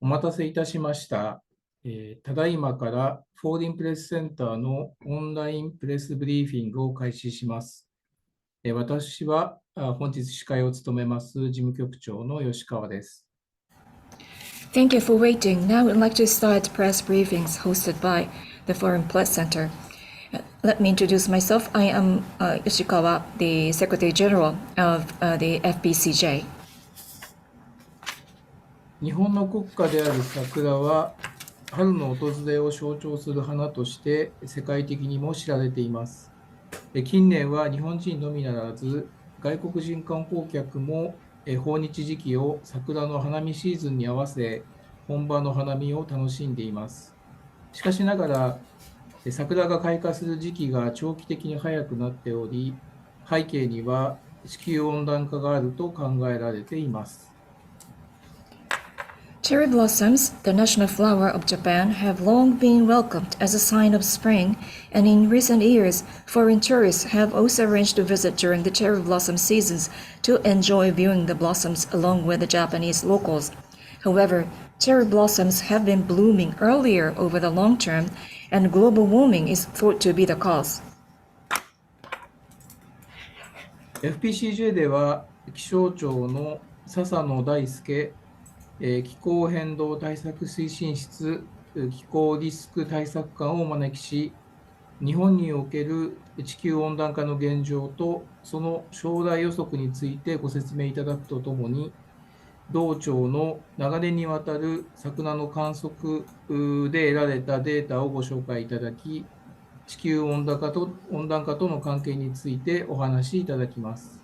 お待たせいたしました。ただいまからフォーディンプレスセンターのオンラインプレスブリーフィングを開始します。私は本日司会を務めます事務局長の吉川です。Thank you for waiting. Now we'd like to start press briefings hosted by the Foreign Press Center. Let me introduce myself. I am Yoshikawa, the Secretary General of the FPCJ. 日本の国花である桜は春の訪れを象徴する花として世界的にも知られています。近年は日本人のみならず外国人観光客も訪日時期を桜の花見シーズンに合わせ本場の花見を楽しんでいます。しかしながら桜が開花する時期が長期的に早くなっており、背景には地球温暖化があると考えられています。Cherry blossoms, the national flower of Japan, have long been welcomed as a sign of spring, and in recent years, foreign tourists have also arranged to visit during the cherry blossom seasons to enjoy viewing the blossoms along with the Japanese locals. However, cherry blossoms have been blooming earlier over the long term, and global warming is thought to be the cause. FPCJ では気象庁の笹野大輔気候変動対策推進室気候リスク対策官をお招きし、日本における地球温暖化の現状とその将来予測についてご説明いただくとともに、同庁の長年にわたる桜の観測で得られたデータをご紹介いただき、地球温暖化との関係についてお話しいただきます。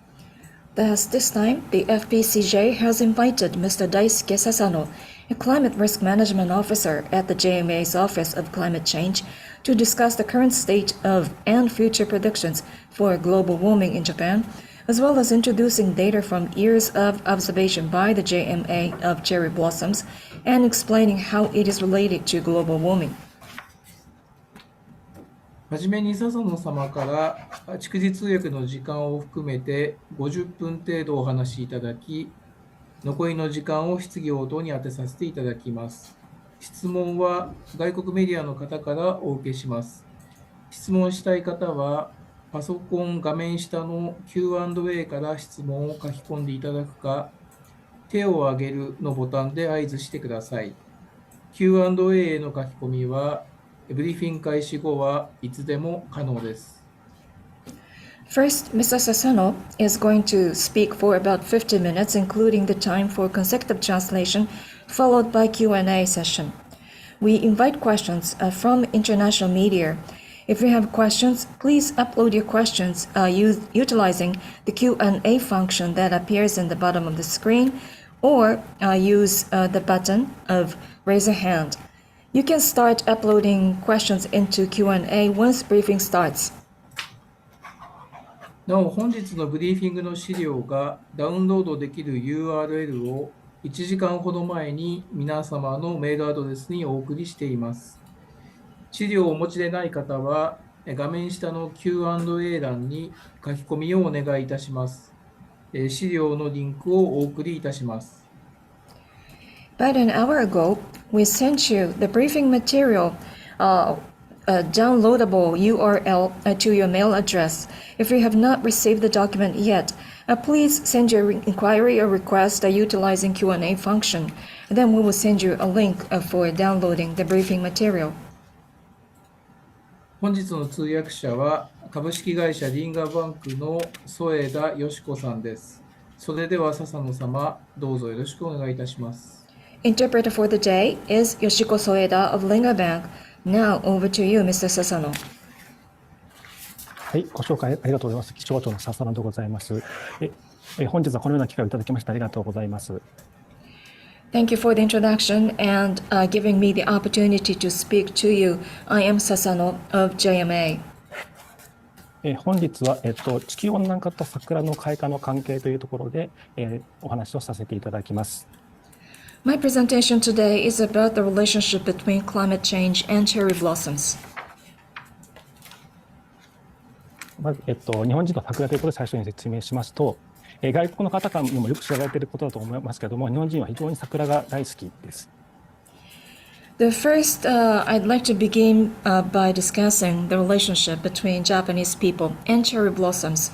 Thus, this time, the FPCJ has invited Mr. Daisuke Sasano, a climate risk management officer at the JMA's Office of Climate Change, to discuss the current state of and future predictions for global warming in Japan, as well as introducing data from years of observation by the JMA of cherry blossoms and explaining how it is related to global warming. はじめに笹野様から逐次通訳の時間を含めて50分程度お話しいただき、残りの時間を質疑応答に当てさせていただきます。質問は外国メディアの方からお受けします。質問したい方は、パソコン画面下の Q&A から質問を書き込んでいただくか、手を挙げるのボタンで合図してください。Q&A への書き込みは、ブリーフィング開始後はいつでも可能です。First, Mr. Sasano is going to speak for about 50 minutes, including the time for consecutive translation, followed by Q&A session. We invite questions from international media. If you have questions, please upload your questions utilizing the Q&A function that appears in the bottom of the screen, or use the button of raise a hand.You can start uploading questions into Q&A once briefing starts. なお、本日のブリーフィングの資料がダウンロードできる URL を1時間ほど前に皆様のメールアドレスにお送りしています。資料をお持ちでない方は、画面下の Q&A 欄に書き込みをお願いいたします。資料のリンクをお送りいたします。About an hour ago, we sent you the briefing material, a downloadable URL to your mail address. If you have not received the document yet, please send your inquiry or request utilizing Q&A function. Then we will send you a link for downloading the briefing material. 本日の通訳者は株式会社リンガーバンクの添田よし子さんです。それでは笹野様、どうぞよろしくお願いいたします。Interpreter for the day is Yoshiko Soeda of Linga Bank. Now over to you, Mr. Sasano. はい、ご紹介ありがとうございます。気象庁の笹野でございます。本日はこのような機会をいただきましてありがとうございます。Thank you for the introduction and giving me the opportunity to speak to you. I am Sasano of JMA. 本日は、地球温暖化と桜の開花の関係というところで、お話をさせていただきます。My presentation today is about the relationship between climate change and cherry blossoms. まず、日本人の桜ということで最初に説明しますと、外国の方からにもよく知られていることだと思いますけれども、日本人は非常に桜が大好きです。The first, I'd like to begin by discussing the relationship between Japanese people and cherry blossoms.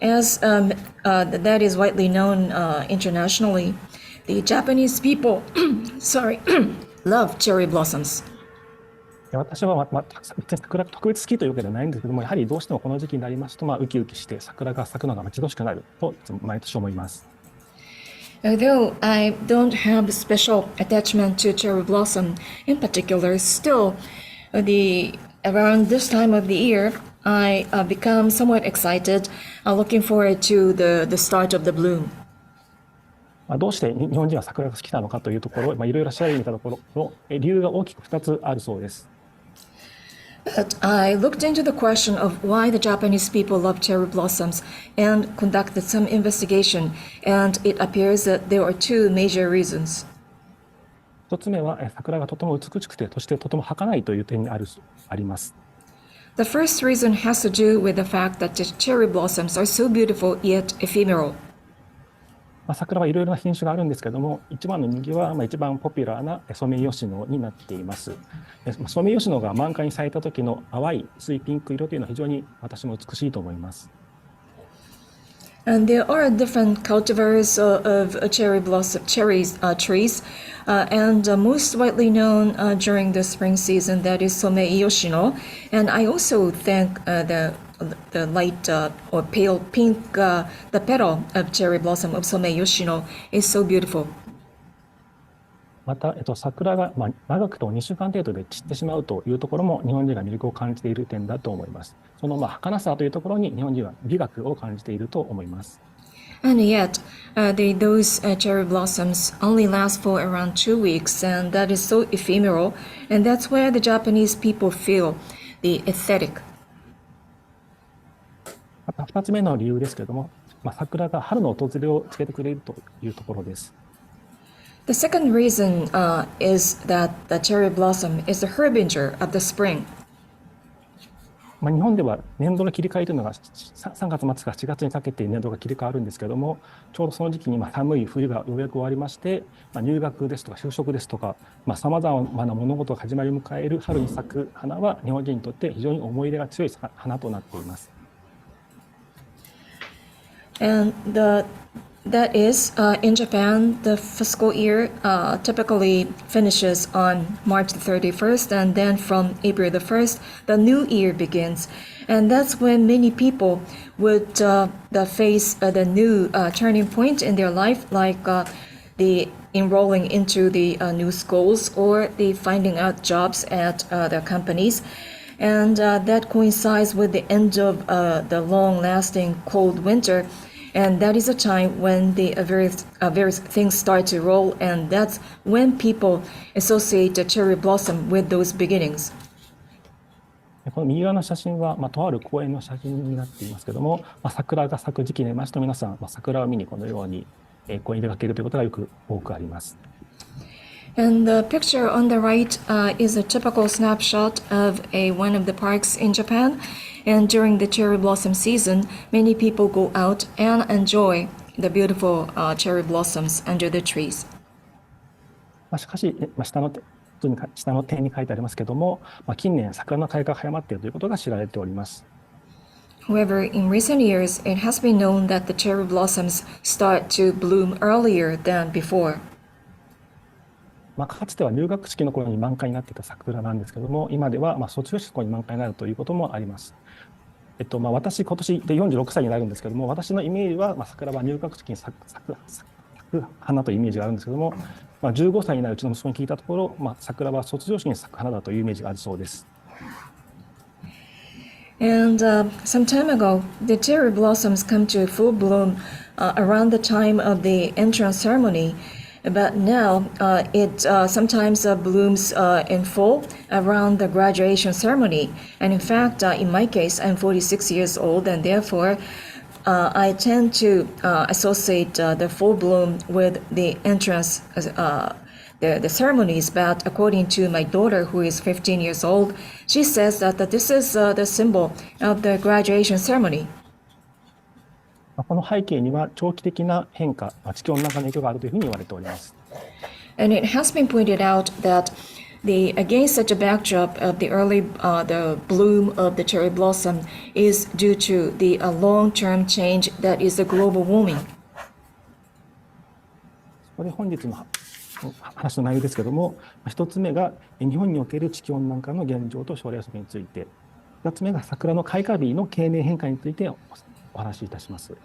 As that is widely known internationally, the Japanese people, sorry, love cherry blossoms. 私は、桜が特別好きというわけではないんですけども、やはりどうしてもこの時期になりますと、ウキウキして桜が咲くのが待ち遠しくなると毎年思います。Although I don't have a special attachment to cherry blossom in particular, still, around this time of the year, I become somewhat excited, looking forward to the start of the bloom. どうして日本人は桜が好きなのかというところを、いろいろ調べてみたところ、理由が大きく2つあるそうです。But I looked into the question of why the Japanese people love cherry blossoms and conducted some investigation, and it appears that there are two major reasons. 1つ目は桜がとても美しくて、そしてとても儚いという点にあります。The first reason has to do with the fact that the cherry blossoms are so beautiful yet ephemeral. 桜はいろいろな品種があるんですけども、一番の人気は一番ポピュラーなソメイヨシノになっています。ソメイヨシノが満開に咲いた時の淡い薄いピンク色というのは非常に私も美しいと思います。And there are different cultivars of trees, and most widely known during the spring season that is Somei Yoshino. And I also think the light or pale pink, the petal of cherry blossom of Somei Yoshino is so beautiful. また、桜が長くと2週間程度で散ってしまうというところも日本人が魅力を感じている点だと思います。その儚さというところに日本人は美学を感じていると思います。And yet, those cherry blossoms only last for around 2 weeks, and that is so ephemeral, and that's where the Japanese people feel the aesthetic. また2つ目の理由ですけれども、桜が春の訪れを告げてくれるというところです。The second reason is that the cherry blossom is the harbinger of the spring. 日本では年度の切り替えというのが3月末から4月にかけて年度が切り替わるんですけれども、ちょうどその時期に寒い冬がようやく終わりまして、入学ですとか就職ですとか、さまざまな物事が始まりを迎える春に咲く花は日本人にとって非常に思い入れが強い花となっています。And that is, in Japan, the fiscal year typically finishes on March the 31st, and then from April the 1st, the new year begins. And that's when many people would face the new turning point in their life, like the enrolling into the new schools or the finding out jobs at the companies. And that coincides with the end of the long-lasting cold winter. And that is a time when the various things start to roll, and that's when people associate the cherry blossom with those beginnings. この右側の写真は、とある公園の写真になっていますけども、桜が咲く時期になりますと皆さん、桜を見にこのように公園に出かけるということが多くあります。And the picture on the right is a typical snapshot of one of the parks in Japan. And during the cherry blossom season, many people go out and enjoy the beautiful cherry blossoms under the trees. しかし、下の点に書いてありますけども、近年桜の開花が早まっているということが知られております。However, in recent years, it has been known that the cherry blossoms start to bloom earlier than before. かつては入学式の頃に満開になっていた桜なんですけども、今では卒業式の頃に満開になるということもあります。私、今年で46歳になるんですけども、私のイメージは、桜は入学式に咲く花というイメージがあるんですけども、15歳になるうちの息子に聞いたところ、桜は卒業式に咲く花だというイメージがあるそうです。And some time ago, the cherry blossoms come to full bloom around the time of the entrance ceremony. But now it sometimes blooms in full around the graduation ceremony. And in fact, in my case, I'm 46 years old, and therefore I tend to associate the full bloom with the entrance, the ceremonies. But according to my daughter, who is 15 years old, she says that this is the symbol of the graduation ceremony. この背景には長期的な変化、地球温暖化の影響があるというふうに言われております。And it has been pointed out that Against such a backdrop of the bloom of the cherry blossom is due to the long-term change that is the global warming. これ本日の話の内容ですけれども、1つ目が日本における地球温暖化の現状と将来予測について、2つ目が桜の開花日の経年変化についてお話しいたします。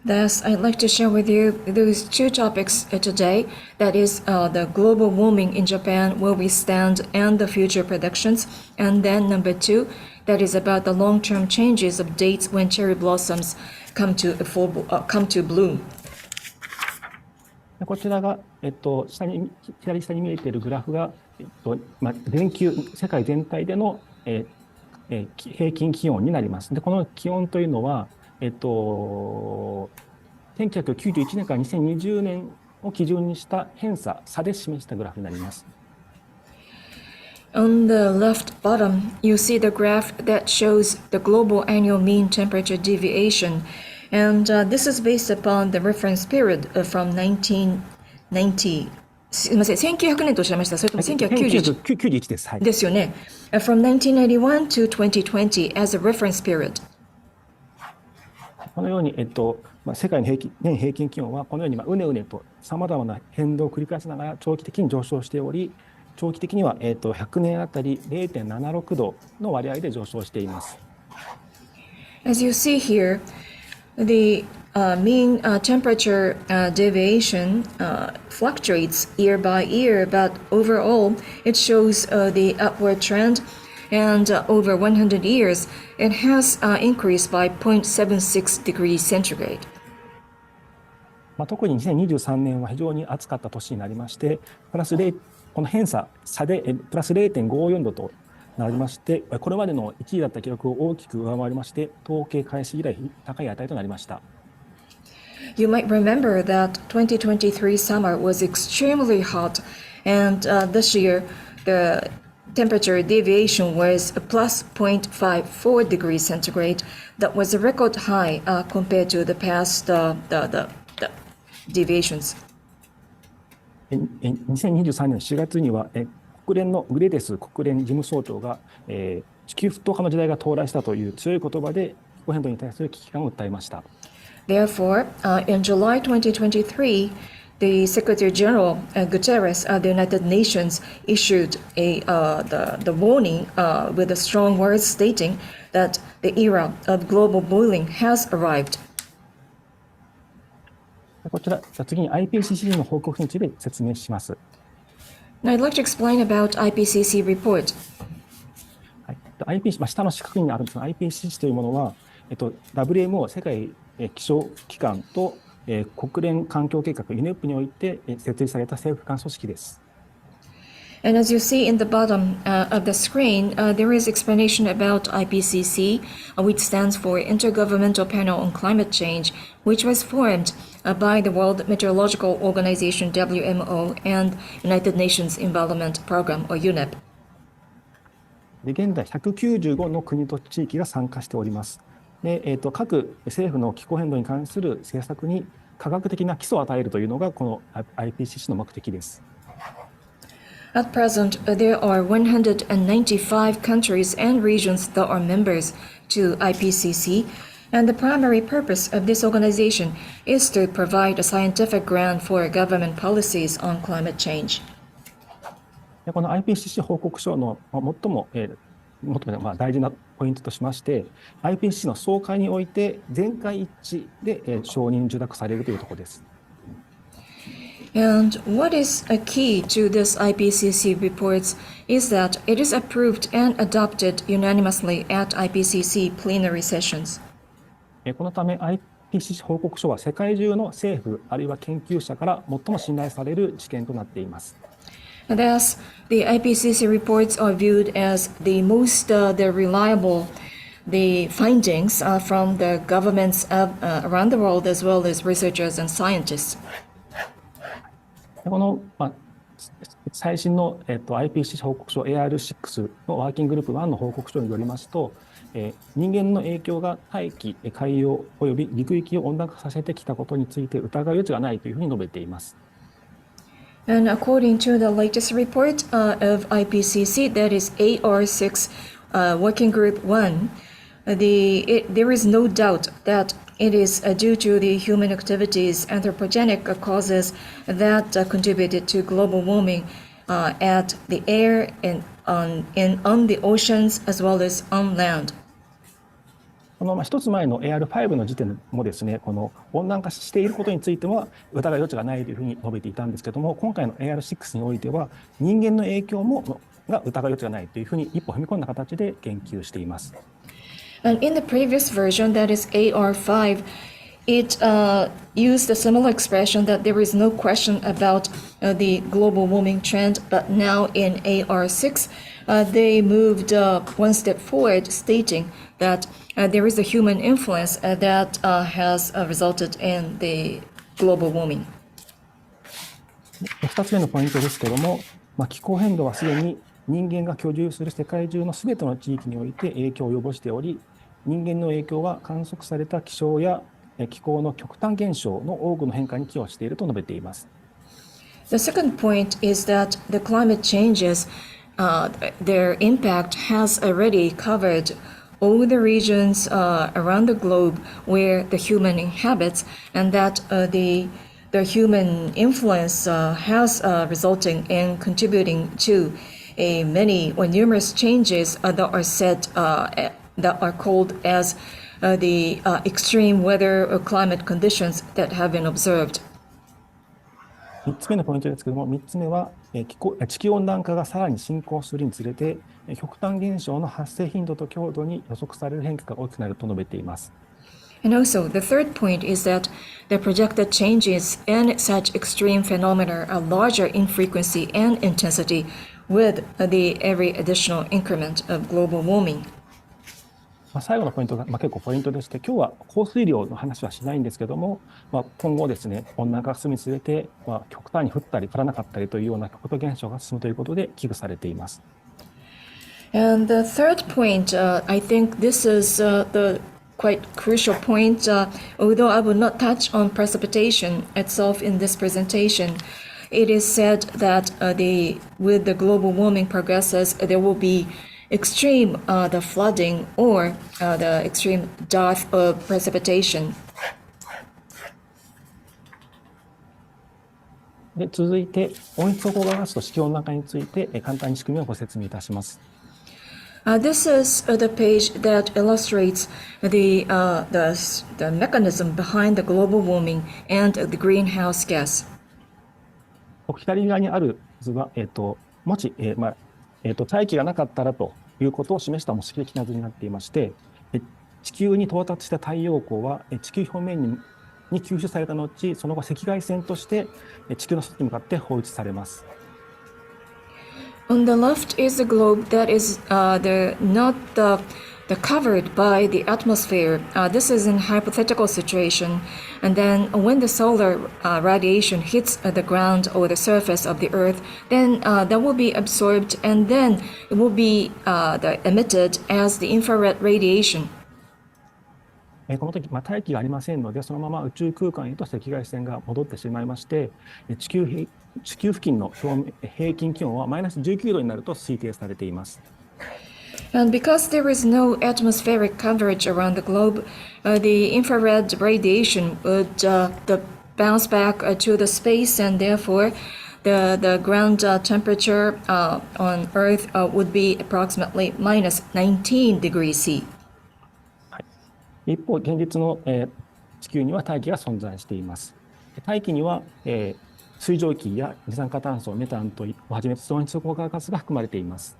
Thus, I'd like to share with you those two topics today. That is, the global warming in Japan, where we stand, and the future predictions. And then number two, that is about the long-term changes of dates when cherry blossoms come to bloom. こちらが、左下に見えているグラフが、世界全体での、平均気温になります。で、この気温というのは、1991年から2020年を基準にした偏差で示したグラフになります。On the left bottom, you see the graph that shows the global annual mean temperature deviation, and this is based upon the reference period from 1990. すみません、1900年とおっしゃいました。それとも1991です。はい。ですよね。From 1991 to 2020 as a reference period. このように、世界の年平均気温はこのようにうねうねとさまざまな変動を繰り返しながら長期的に上昇しており、長期的には、100年あたり 0.76 度の割合で上昇しています。As you see here, the mean temperature deviation fluctuates year by year, but overall it shows the upward trend. And over 100 years, it has increased by 0.76 degrees centigrade. 特に2023年は非常に暑かった年になりまして、この偏差でプラス 0.54 度となりまして、これまでの1位だった記録を大きく上回りまして、統計開始以来高い値となりました。You might remember that 2023 summer was extremely hot, and this year the temperature deviation was a plus 0.54 degrees centigrade. That was a record high compared to the past the deviations. 2023年4月には国連のグレデス国連事務総長が地球沸騰化の時代が到来したという強い言葉で気候変動に対する危機感を訴えました。Therefore, in July 2023, the Secretary General Guterres of the United Nations issued the warning with the strong words stating that the era of global boiling has arrived. こちら、次に IPCC の報告について説明します。Now, I'd like to explain about IPCC report. IPCC、下の四角にあるんですが、IPCC というものは、WMO 世界気象機関と国連環境計画 UNEP において設立された政府機関組織です。And as you see in the bottom of the screen, there is explanation about IPCC, which stands for Intergovernmental Panel on Climate Change, which was formed by the World Meteorological Organization WMO and United Nations Environment Program or UNEP. で現在195の国と地域が参加しております。で各政府の気候変動に関する政策に科学的な基礎を与えるというのがこの IPCC の目的です。At present, there are 195 countries and regions that are members to IPCC, and the primary purpose of this organization is to provide a scientific ground for government policies on climate change. でこの IPCC 報告書の最も大事なポイントとしまして、IPCC の総会において全会一致で承認受諾されるというところです。And what is a key to this IPCC reports is that it is approved and adopted unanimously at IPCC plenary sessions. このため IPCC 報告書は世界中の政府あるいは研究者から最も信頼される知見となっています。Thus, the IPCC reports are viewed as the most reliable the findings from the governments around the world as well as researchers and scientists. この、最新の、IPCC 報告書 AR6 のワーキンググループ1の報告書によりますと、人間の影響が大気、海洋および陸域を温暖化させてきたことについて疑う余地がないというふうに述べています。And according to the latest report of IPCC, that is AR6 Working Group 1, there is no doubt that it is due to the human activities, anthropogenic causes that contributed to global warming at the air and on the oceans as well as on land. この一つ前の AR5 の時点もですね、この温暖化していることについては疑う余地がないというふうに述べていたんですけども、今回の AR6 においては人間の影響が疑う余地がないというふうに一歩踏み込んだ形で言及しています。And in the previous version, that is AR5, it used a similar expression that there is no question about the global warming trend, but now in AR6, they moved one step forward, stating that there is a human influence that has resulted in the global warming. 2つ目のポイントですけれども、気候変動はすでに人間が居住する世界中のすべての地域において影響を及ぼしており、人間の影響は観測された気象や気候の極端現象の多くの変化に寄与していると述べています。The second point is that the climate changes, their impact has already covered all the regions around the globe where the human inhabits, and that the human influence has resulting in contributing to many or numerous changes that are said that are called as the extreme weather or climate conditions that have been observed. 3つ目のポイントですけれども、3つ目は地球温暖化がさらに進行するにつれて極端現象の発生頻度と強度に予測される変化が大きくなると述べています。And also, the third point is that the projected changes in such extreme phenomena are larger in frequency and intensity with the every additional increment of global warming. 最後のポイントが結構ポイントでして、今日は降水量の話はしないんですけども、今後ですね、温暖化が進むにつれて、極端に降ったり降らなかったりというような極端現象が進むということで危惧されています。And the third point, I think this is the quite crucial point, although I will not touch on precipitation itself in this presentation. It is said that with the global warming progresses, there will be extreme the flooding or the extreme dearth of precipitation. で続いて温室効果ガスと地球温暖化について簡単に仕組みをご説明いたします。This is the page that illustrates the mechanism behind the global warming and the greenhouse gas. 左側にある図は、もし、大気がなかったらということを示した模式的な図になっていまして、地球に到達した太陽光は地球表面に吸収された後、その後赤外線として地球の外に向かって放出されます。On the left is the globe that is not covered by the atmosphere. This is an hypothetical situation. And then when the solar radiation hits the ground or the surface of the earth, then that will be absorbed and then it will be emitted as the infrared radiation. この時、大気がありませんので、そのまま宇宙空間へと赤外線が戻ってしまいまして、地球付近の平均気温はマイナス19度になると推定されています。And because there is no atmospheric coverage around the globe, the infrared radiation would bounce back to the space, and therefore the ground temperature on Earth would be approximately minus 19 degrees C. 一方、現実の地球には大気が存在しています。大気には水蒸気や二酸化炭素、メタンをはじめとする温室効果ガスが含まれています。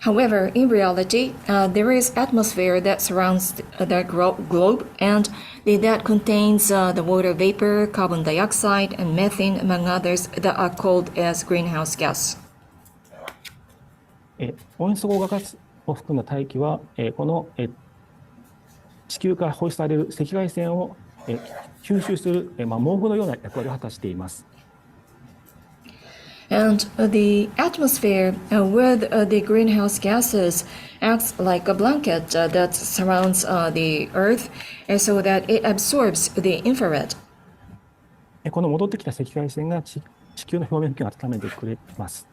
However, in reality, there is atmosphere that surrounds the globe and that contains the water vapor, carbon dioxide, and methane, among others, that are called as greenhouse gas. 温室効果ガスを含んだ大気は、この地球から放出される赤外線を吸収する毛布のような役割を果たしています。And the atmosphere with the greenhouse gases acts like a blanket that surrounds the Earth so that it absorbs the infrared. この戻ってきた赤外線が地球の表面付近を温めてくれます。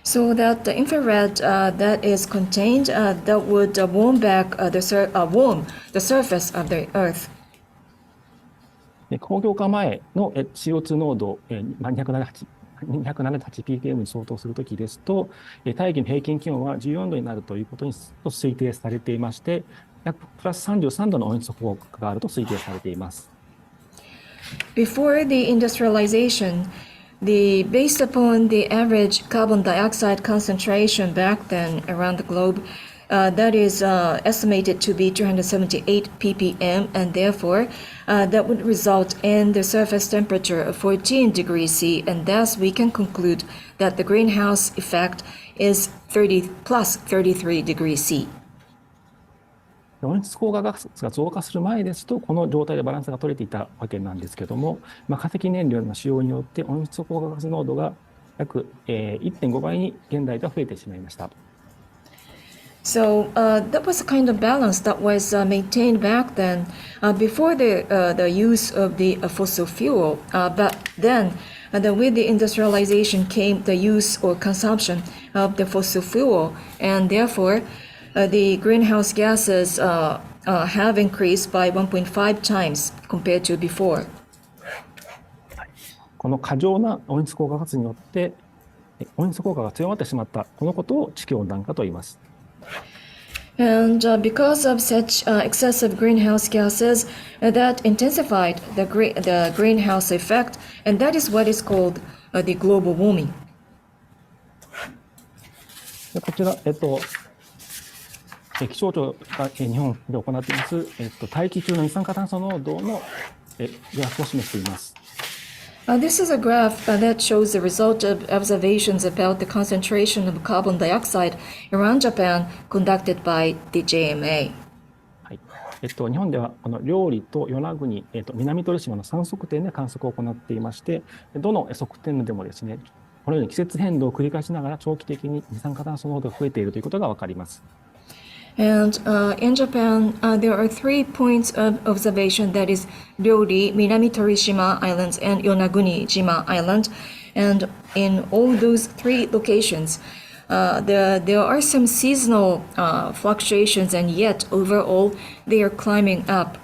So that the infrared that is contained that would warm back warm the surface of the Earth. 工業化前の CO2 濃度278ppm に相当するときですと、大気の平均気温は14度になるということに推定されていまして、約プラス33度の温室効果があると推定されています。Before the industrialization, based upon the average carbon dioxide concentration back then around the globe, that is estimated to be 278 ppm, and therefore that would result in the surface temperature of 14 degrees C, and thus we can conclude that the greenhouse effect is 30 plus 33 degrees C. 温室効果ガスが増加する前ですと、この状態でバランスが取れていたわけなんですけども、化石燃料の使用によって温室効果ガス濃度が約 1.5 倍に現代では増えてしまいました。So that was a kind of balance that was maintained back then before the use of the fossil fuel. But then, with the industrialization came the use or consumption of the fossil fuel, and therefore the greenhouse gases have increased by 1.5 times compared to before. この過剰な温室効果ガスによって温室効果が強まってしまったこのことを地球温暖化と言います。And because of such excessive greenhouse gases, that intensified the greenhouse effect, and that is what is called the global warming. こちら、気象庁が日本で行っています、大気中の二酸化炭素濃度のグラフを示しています。This is a graph that shows the result of observations about the concentration of carbon dioxide around Japan conducted by the JMA. はい。日本ではこの両里と与那国、南鳥島の3測点で観測を行っていまして、どの測点でもですね、このように季節変動を繰り返しながら長期的に二酸化炭素濃度が増えているということがわかります。And in Japan, there are 3 points of observation, that is Ryori, Minami Torishima Islands, and Yonaguni-jima Island. And in all those 3 locations, there are some seasonal fluctuations, and yet overall they are climbing up.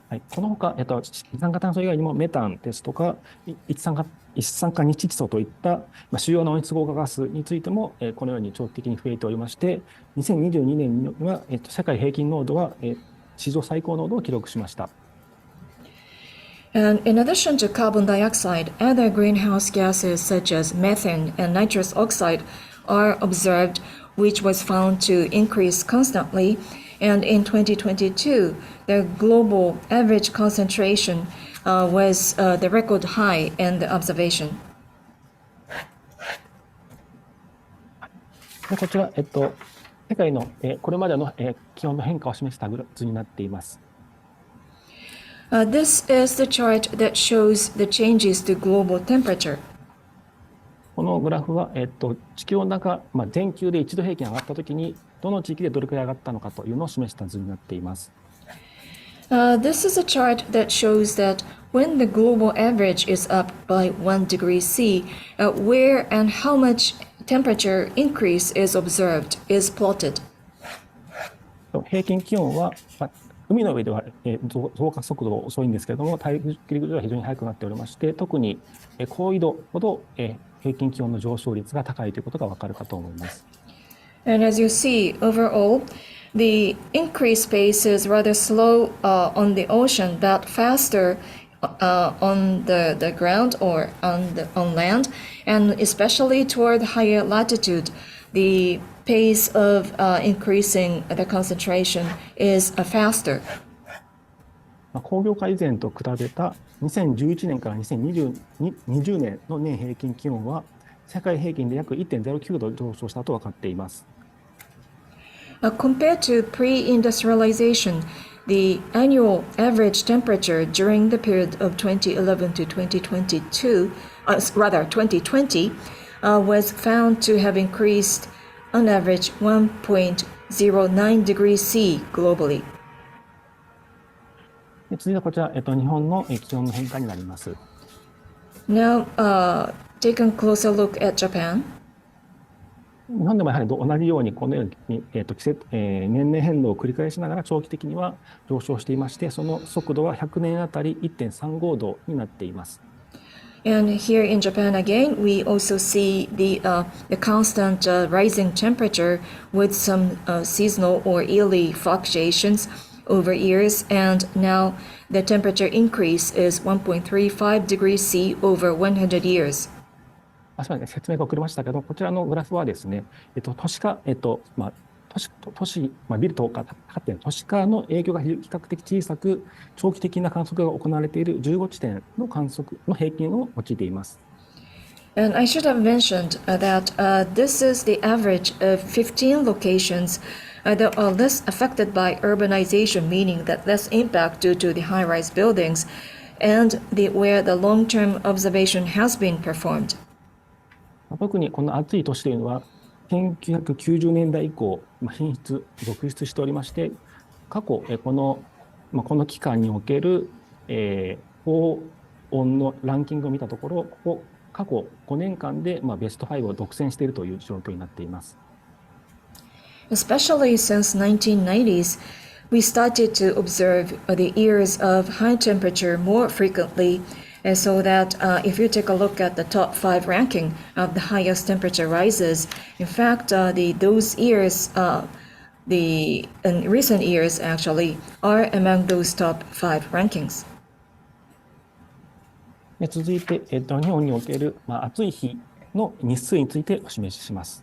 はい、このほか、二酸化炭素以外にもメタンですとか一酸化二窒素といった主要な温室効果ガスについてもこのように長期的に増えておりまして、2022年には世界平均濃度は史上最高濃度を記録しました。And in addition to carbon dioxide, other greenhouse gases such as methane and nitrous oxide are observed, which was found to increase constantly. And in 2022, the global average concentration was the record high in the observation. こちら、世界のこれまでの気温の変化を示した図になっています。This is the chart that shows the changes to global temperature. このグラフは、地球温暖化、全球で1度平均上がったときに、どの地域でどれくらい上がったのかというのを示した図になっています。This is a chart that shows that when the global average is up by 1 degree C, where and how much temperature increase is observed is plotted. 平均気温は、海の上では増加速度が遅いんですけれども、大陸では非常に速くなっておりまして、特に高緯度ほど平均気温の上昇率が高いということがわかるかと思います。And as you see, overall, the increase pace is rather slow on the ocean, but faster on the ground or on land, and especially toward higher latitude, the pace of increasing the concentration is faster. 工業化以前と比べた2011年から2020年の年平均気温は世界平均で約 1.09 度上昇したと分かっています。Compared to pre-industrialization, the annual average temperature during the period of 2011 to 2020 was found to have increased on average 1.09 degrees C globally. 続いてはこちら、日本の気温の変化になります。Now, take a closer look at Japan. 日本でもやはり同じようにこのように、年々変動を繰り返しながら長期的には上昇していまして、その速度は100年あたり 1.35 度になっています。And here in Japan again, we also see the constant rising temperature with some seasonal or yearly fluctuations over years. And now the temperature increase is 1.35 degrees C over 100 years. すみません、説明が遅れましたけど、こちらのグラフはですね、都市化、ビルとか建っている都市化の影響が比較的小さく、長期的な観測が行われている15地点の観測の平均を用いています。And I should have mentioned that this is the average of 15 locations that are less affected by urbanization, meaning that less impact due to the high-rise buildings, and where the long-term observation has been performed. 特にこの暑い都市というのは、1990年代以降、品質、続出しておりまして、過去、この期間における、高温のランキングを見たところ、過去5年間で、ベスト5を独占しているという状況になっています。Especially since 1990s, we started to observe the years of high temperature more frequently, so that if you take a look at the top 5 ranking of the highest temperature rises, in fact, those years, in recent years actually, are among those top 5 rankings. 続いて、日本における、暑い日の日数についてお示しします。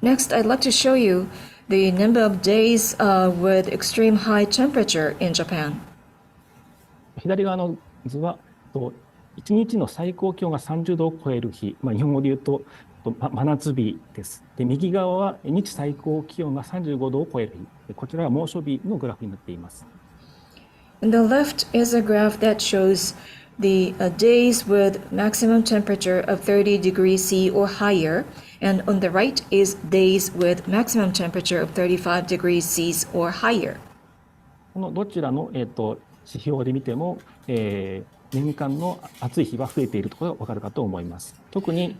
Next, I'd like to show you the number of days with extreme high temperature in Japan. 左側の図は、1日の最高気温が30度を超える日、日本語で言うと真夏日です。で、右側は日最高気温が35度を超える日、こちらは猛暑日のグラフになっています。On the left is a graph that shows the days with maximum temperature of 30 degrees C or higher, and on the right is days with maximum temperature of 35 degrees C or higher. このどちらの、指標で見ても、年間の暑い日は増えているところが分かるかと思います。特に、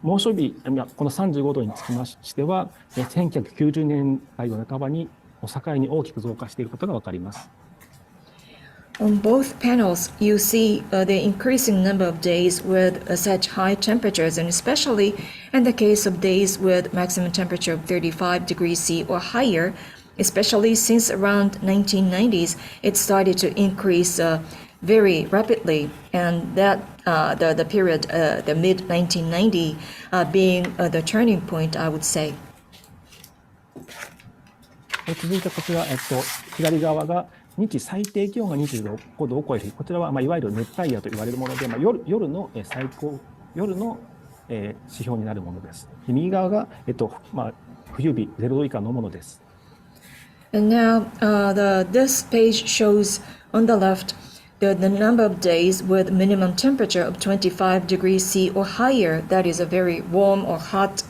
猛暑日、この35度につきましては、1990年代の半ばに境に大きく増加していることが分かります。On both panels, you see the increasing number of days with such high temperatures, and especially in the case of days with maximum temperature of 35 degrees C or higher, especially since around 1990s, it started to increase very rapidly, and that the period, the mid-1990, being the turning point, I would say. 続いてこちら、左側が日最低気温が25度を超える日、こちらは、いわゆる熱帯夜と言われるもので、夜の指標になるものです。右側が、冬日0度以下のものです。And now this page shows on the left the number of days with minimum temperature of 25 degrees C or higher. That is a very warm or hot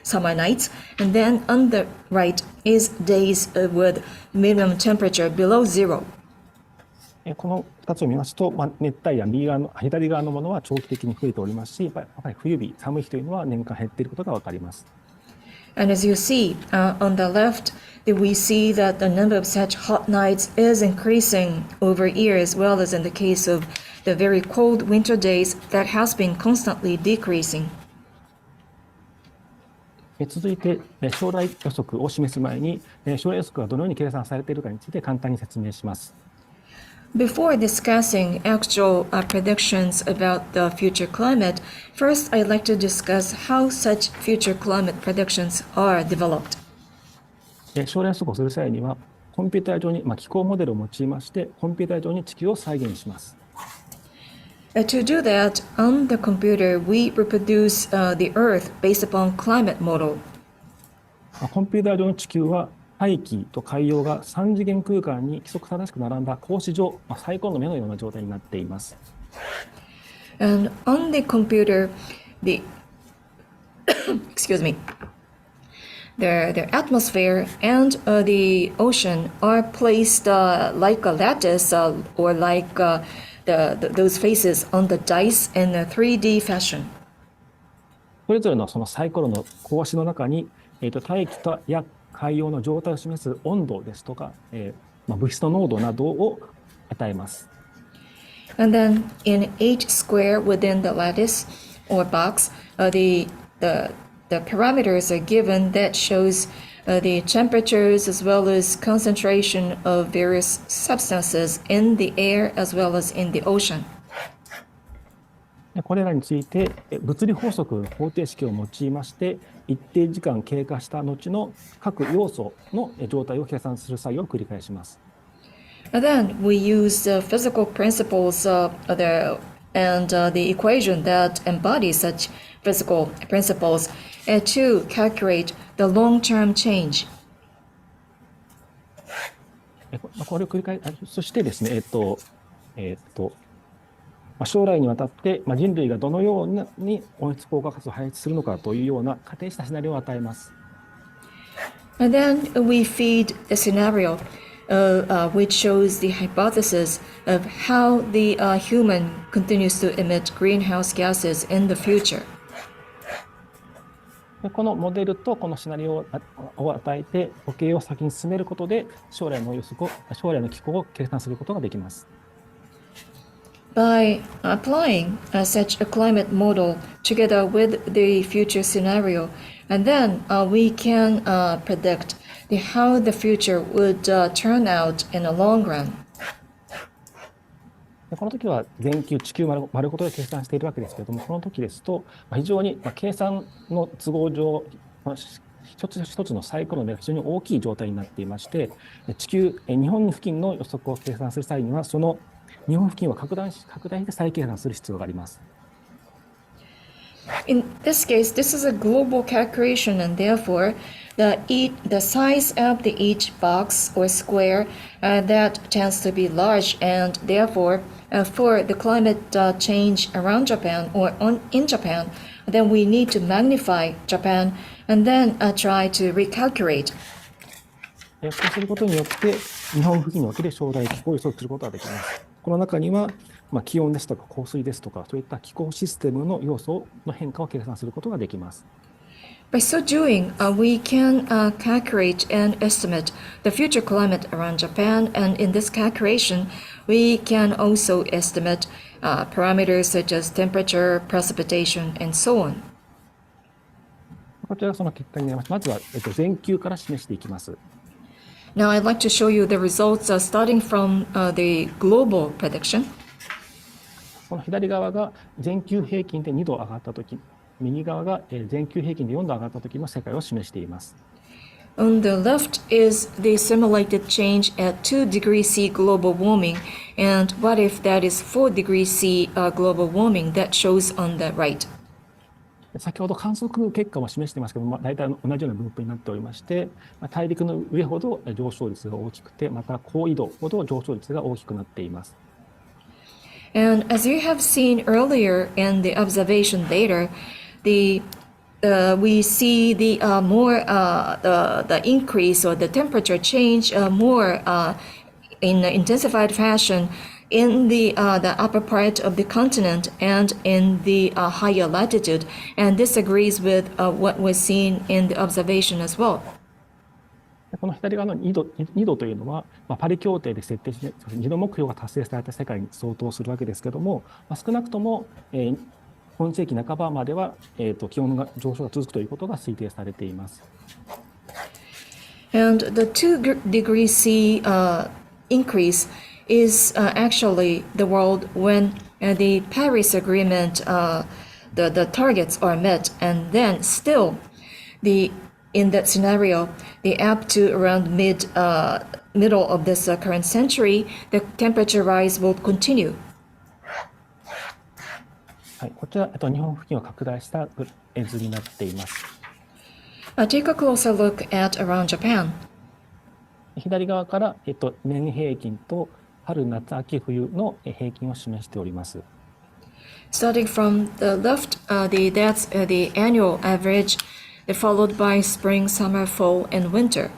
summer nights. And then on the right is days with minimum temperature below zero. この2つを見ますと、熱帯夜、左側のものは長期的に増えておりますし、やっぱり冬日、寒い日というのは年間減っていることが分かります。And as you see on the left, we see that the number of such hot nights is increasing over years, as well as in the case of the very cold winter days that has been constantly decreasing. 続いて、将来予測を示す前に、将来予測がどのように計算されているかについて簡単に説明します。Before discussing actual predictions about the future climate, first I'd like to discuss how such future climate predictions are developed. 将来予測をする際には、コンピューター上に、気候モデルを用いまして、コンピューター上に地球を再現します。To do that, on the computer, we reproduce the Earth based upon climate model. コンピューター上の地球は、大気と海洋が3次元空間に規則正しく並んだ格子状、サイコロの目のような状態になっています。And on the computer, the excuse me, the atmosphere and the ocean are placed like a lattice or like those faces on the dice in a 3D fashion. それぞれのそのサイコロの格子の中に、大気とや海洋の状態を示す温度ですとか、物質の濃度などを与えます。And then in each square within the lattice or box, the parameters are given that shows the temperatures as well as concentration of various substances in the air as well as in the ocean. これらについて物理法則方程式を用いまして一定時間経過した後の各要素の状態を計算する作業を繰り返します。And then we use the physical principles and the equation that embodies such physical principles to calculate the long-term change. これを繰り返そしてですね、将来にわたって人類がどのように温室効果ガスを排出するのかというような仮定したシナリオを与えます。And then we feed the scenario which shows the hypothesis of how the human continues to emit greenhouse gases in the future. このモデルとこのシナリオを与えて模型を先に進めることで将来の気候を計算することができます。By applying such a climate model together with the future scenario, and then we can predict how the future would turn out in the long run. この時は全球地球丸ごとで計算しているわけですけれども、この時ですと非常に計算の都合上一つ一つのサイコロで非常に大きい状態になっていまして、日本付近の予測を計算する際にはその日本付近を拡大して再計算する必要があります。In this case, this is a global calculation, and therefore, the size of each box or square that tends to be large, and therefore, for the climate change around Japan or in Japan, then we need to magnify Japan and then try to recalculate. そうすることによって日本付近における将来気候を予測することができます。この中には気温ですとか降水ですとかそういった気候システムの要素の変化を計算することができます。By so doing, we can calculate and estimate the future climate around Japan, and in this calculation, we can also estimate parameters such as temperature, precipitation, and so on. こちらがその結果になります。まずは全球から示していきます。Now, I'd like to show you the results starting from the global prediction. この左側が全球平均で2度上がったとき、右側が全球平均で4度上がったときの世界を示しています。On the left is the simulated change at 2 degrees C global warming, and what if that is 4 degrees C global warming that shows on the right. 先ほど観測結果も示していますけども、大体同じような分布になっておりまして、大陸の上ほど上昇率が大きくて、また高緯度ほど上昇率が大きくなっています。And as you have seen earlier in the observation data, we see the increase or the temperature change more in an intensified fashion in the upper part of the continent and in the higher latitude, and this agrees with what was seen in the observation as well. この左側の2度というのは、パリ協定で設定して2度目標が達成された世界に相当するわけですけれども、少なくとも、今世紀半ばまでは、気温が上昇が続くということが推定されています。And the 2 degrees C increase is actually the world when the Paris Agreement, the targets are met, and then still in that scenario, up to around middle of this current century, the temperature rise will continue. はい、こちら日本付近を拡大した絵図になっています。Take a closer look at around Japan. 左側から年平均と春夏秋冬の平均を示しております。Starting from the left, that's the annual average, followed by spring, summer, fall, and winter.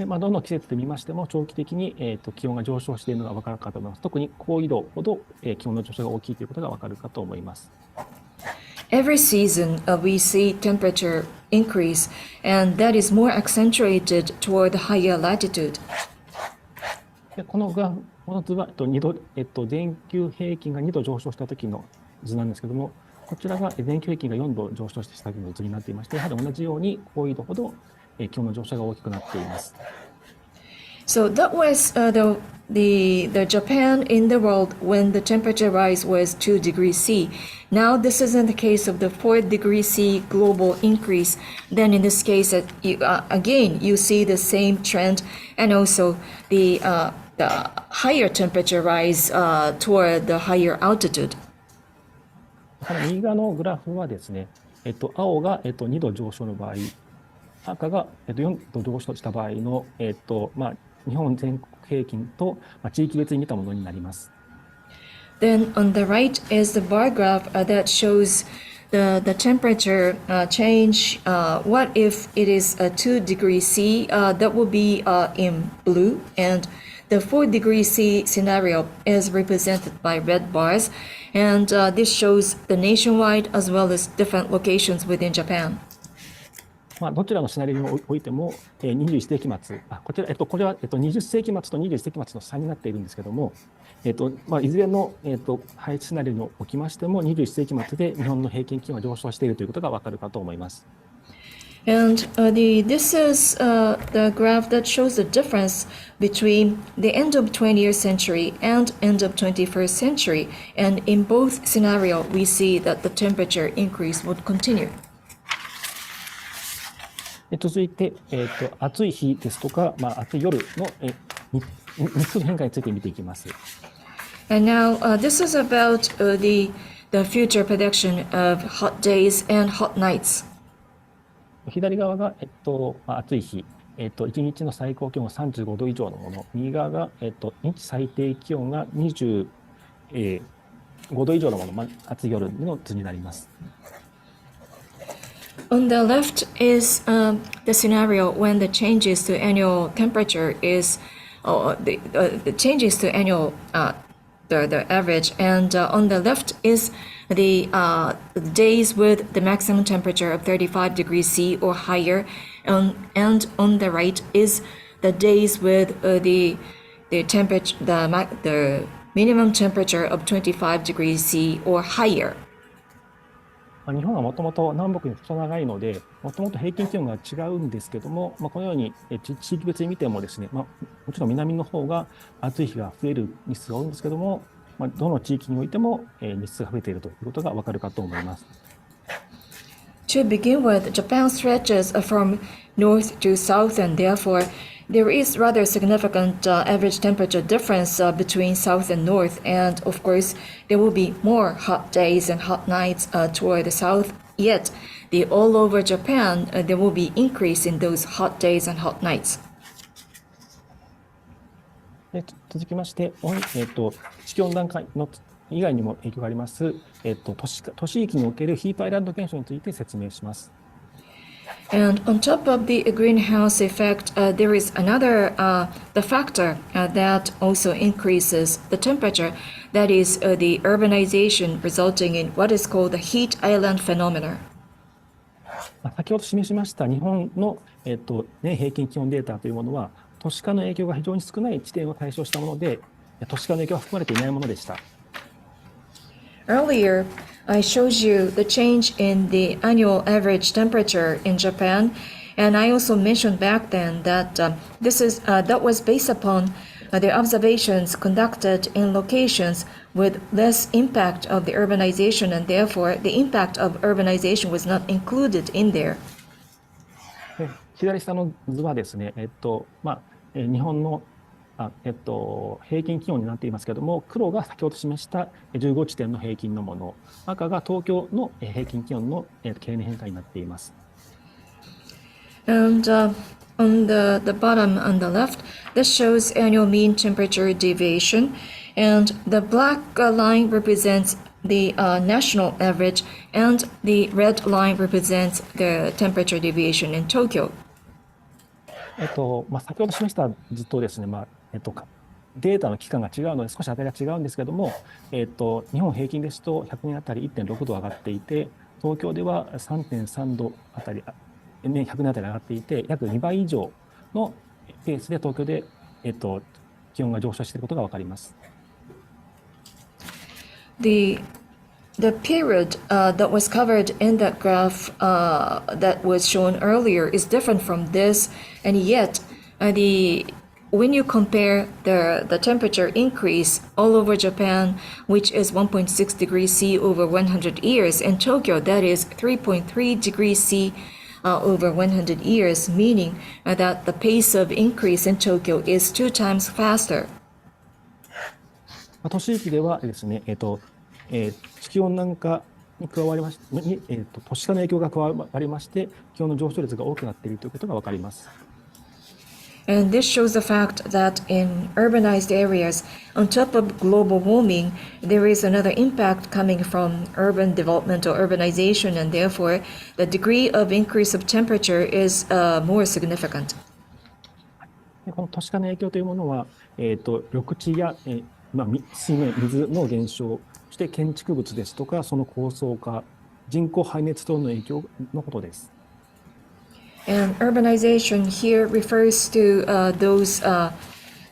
でどの季節で見ましても、長期的に、気温が上昇しているのが分かるかと思います。特に高緯度ほど、気温の上昇が大きいということが分かるかと思います。Every season, we see temperature increase, and that is more accentuated toward the higher latitude. でこの図は、2度、全球平均が2度上昇した時の図なんですけども、こちらが全球平均が4度上昇した時の図になっていまして、やはり同じように高緯度ほど、気温の上昇が大きくなっています。So that was the Japan in the world when the temperature rise was 2 degrees C. Now this is in the case of the 4 degrees C global increase. Then in this case, again, you see the same trend and also the higher temperature rise toward the higher altitude. この右側のグラフはですね、青が、2度上昇の場合、赤が、4度上昇した場合の、日本全国平均と、地域別に見たものになります。Then on the right is the bar graph that shows the temperature change. What if it is 2 degrees C? That will be in blue, and the 4 degrees C scenario is represented by red bars, and this shows the nationwide as well as different locations within Japan. どちらのシナリオにおいても、21世紀末、これは、20世紀末と21世紀末の差になっているんですけども、いずれの、配置シナリオにおきましても、21世紀末で日本の平均気温が上昇しているということがわかるかと思います。And this is the graph that shows the difference between the end of 20th century and end of 21st century. And in both scenarios, we see that the temperature increase would continue. 続いて、暑い日ですとか、暑い夜の日数の変化について見ていきます。And now this is about the future prediction of hot days and hot nights. 左側が、暑い日、1日の最高気温が35度以上のもの、右側が、日最低気温が25度以上のもの、暑い夜の図になります。On the left is the scenario when the changes to annual temperature is the changes to annual the average, and on the left is the days with the maximum temperature of 35 degrees C or higher, and on the right is the days with the temperature the minimum temperature of 25 degrees C or higher. 日本はもともと南北に細長いので、もともと平均気温が違うんですけども、このように地域別に見てもですね、もちろん南の方が暑い日が増える日数が多いんですけども、どの地域においても日数が増えているということがわかるかと思います。To begin with, Japan stretches from north to south, and therefore there is rather significant average temperature difference between south and north, and of course there will be more hot days and hot nights toward the south. Yet, all over Japan, there will be increase in those hot days and hot nights. 続きまして、地球温暖化の以外にも影響があります、都市域におけるヒートアイランド現象について説明します。And on top of the greenhouse effect, there is another the factor that also increases the temperature. That is the urbanization resulting in what is called the heat island phenomena. 先ほど示しました日本の、年平均気温データというものは、都市化の影響が非常に少ない地点を対象したもので、都市化の影響が含まれていないものでした。Earlier, I showed you the change in the annual average temperature in Japan, and I also mentioned back then that that was based upon the observations conducted in locations with less impact of the urbanization, and therefore the impact of urbanization was not included in there. 左下の図はですね、日本の平均気温になっていますけれども、黒が先ほど示した15地点の平均のもの、赤が東京の平均気温の経年変化になっています。And on the bottom on the left, this shows annual mean temperature deviation, and the black line represents the national average, and the red line represents the temperature deviation in Tokyo. 先ほど示した図とですね、データの期間が違うので少し値が違うんですけども、日本平均ですと100年あたり 1.6 度上がっていて、東京では 3.3 度あたり、100年あたり上がっていて、約2倍以上のペースで東京で、気温が上昇していることがわかります。The period that was covered in that graph that was shown earlier is different from this, and yet when you compare the temperature increase all over Japan, which is 1.6 degrees C over 100 years, in Tokyo that is 3.3 degrees C over 100 years, meaning that the pace of increase in Tokyo is 2 times faster. 都市域ではですね、地球温暖化に加わりまして、都市化の影響が加わりまして、気温の上昇率が多くなっているということがわかります。And this shows the fact that in urbanized areas, on top of global warming, there is another impact coming from urban development or urbanization, and therefore the degree of increase of temperature is more significant. この都市化の影響というものは、緑地や、水面、水の減少、そして建築物ですとか、その高層化、人口排熱等の影響のことです。And urbanization here refers to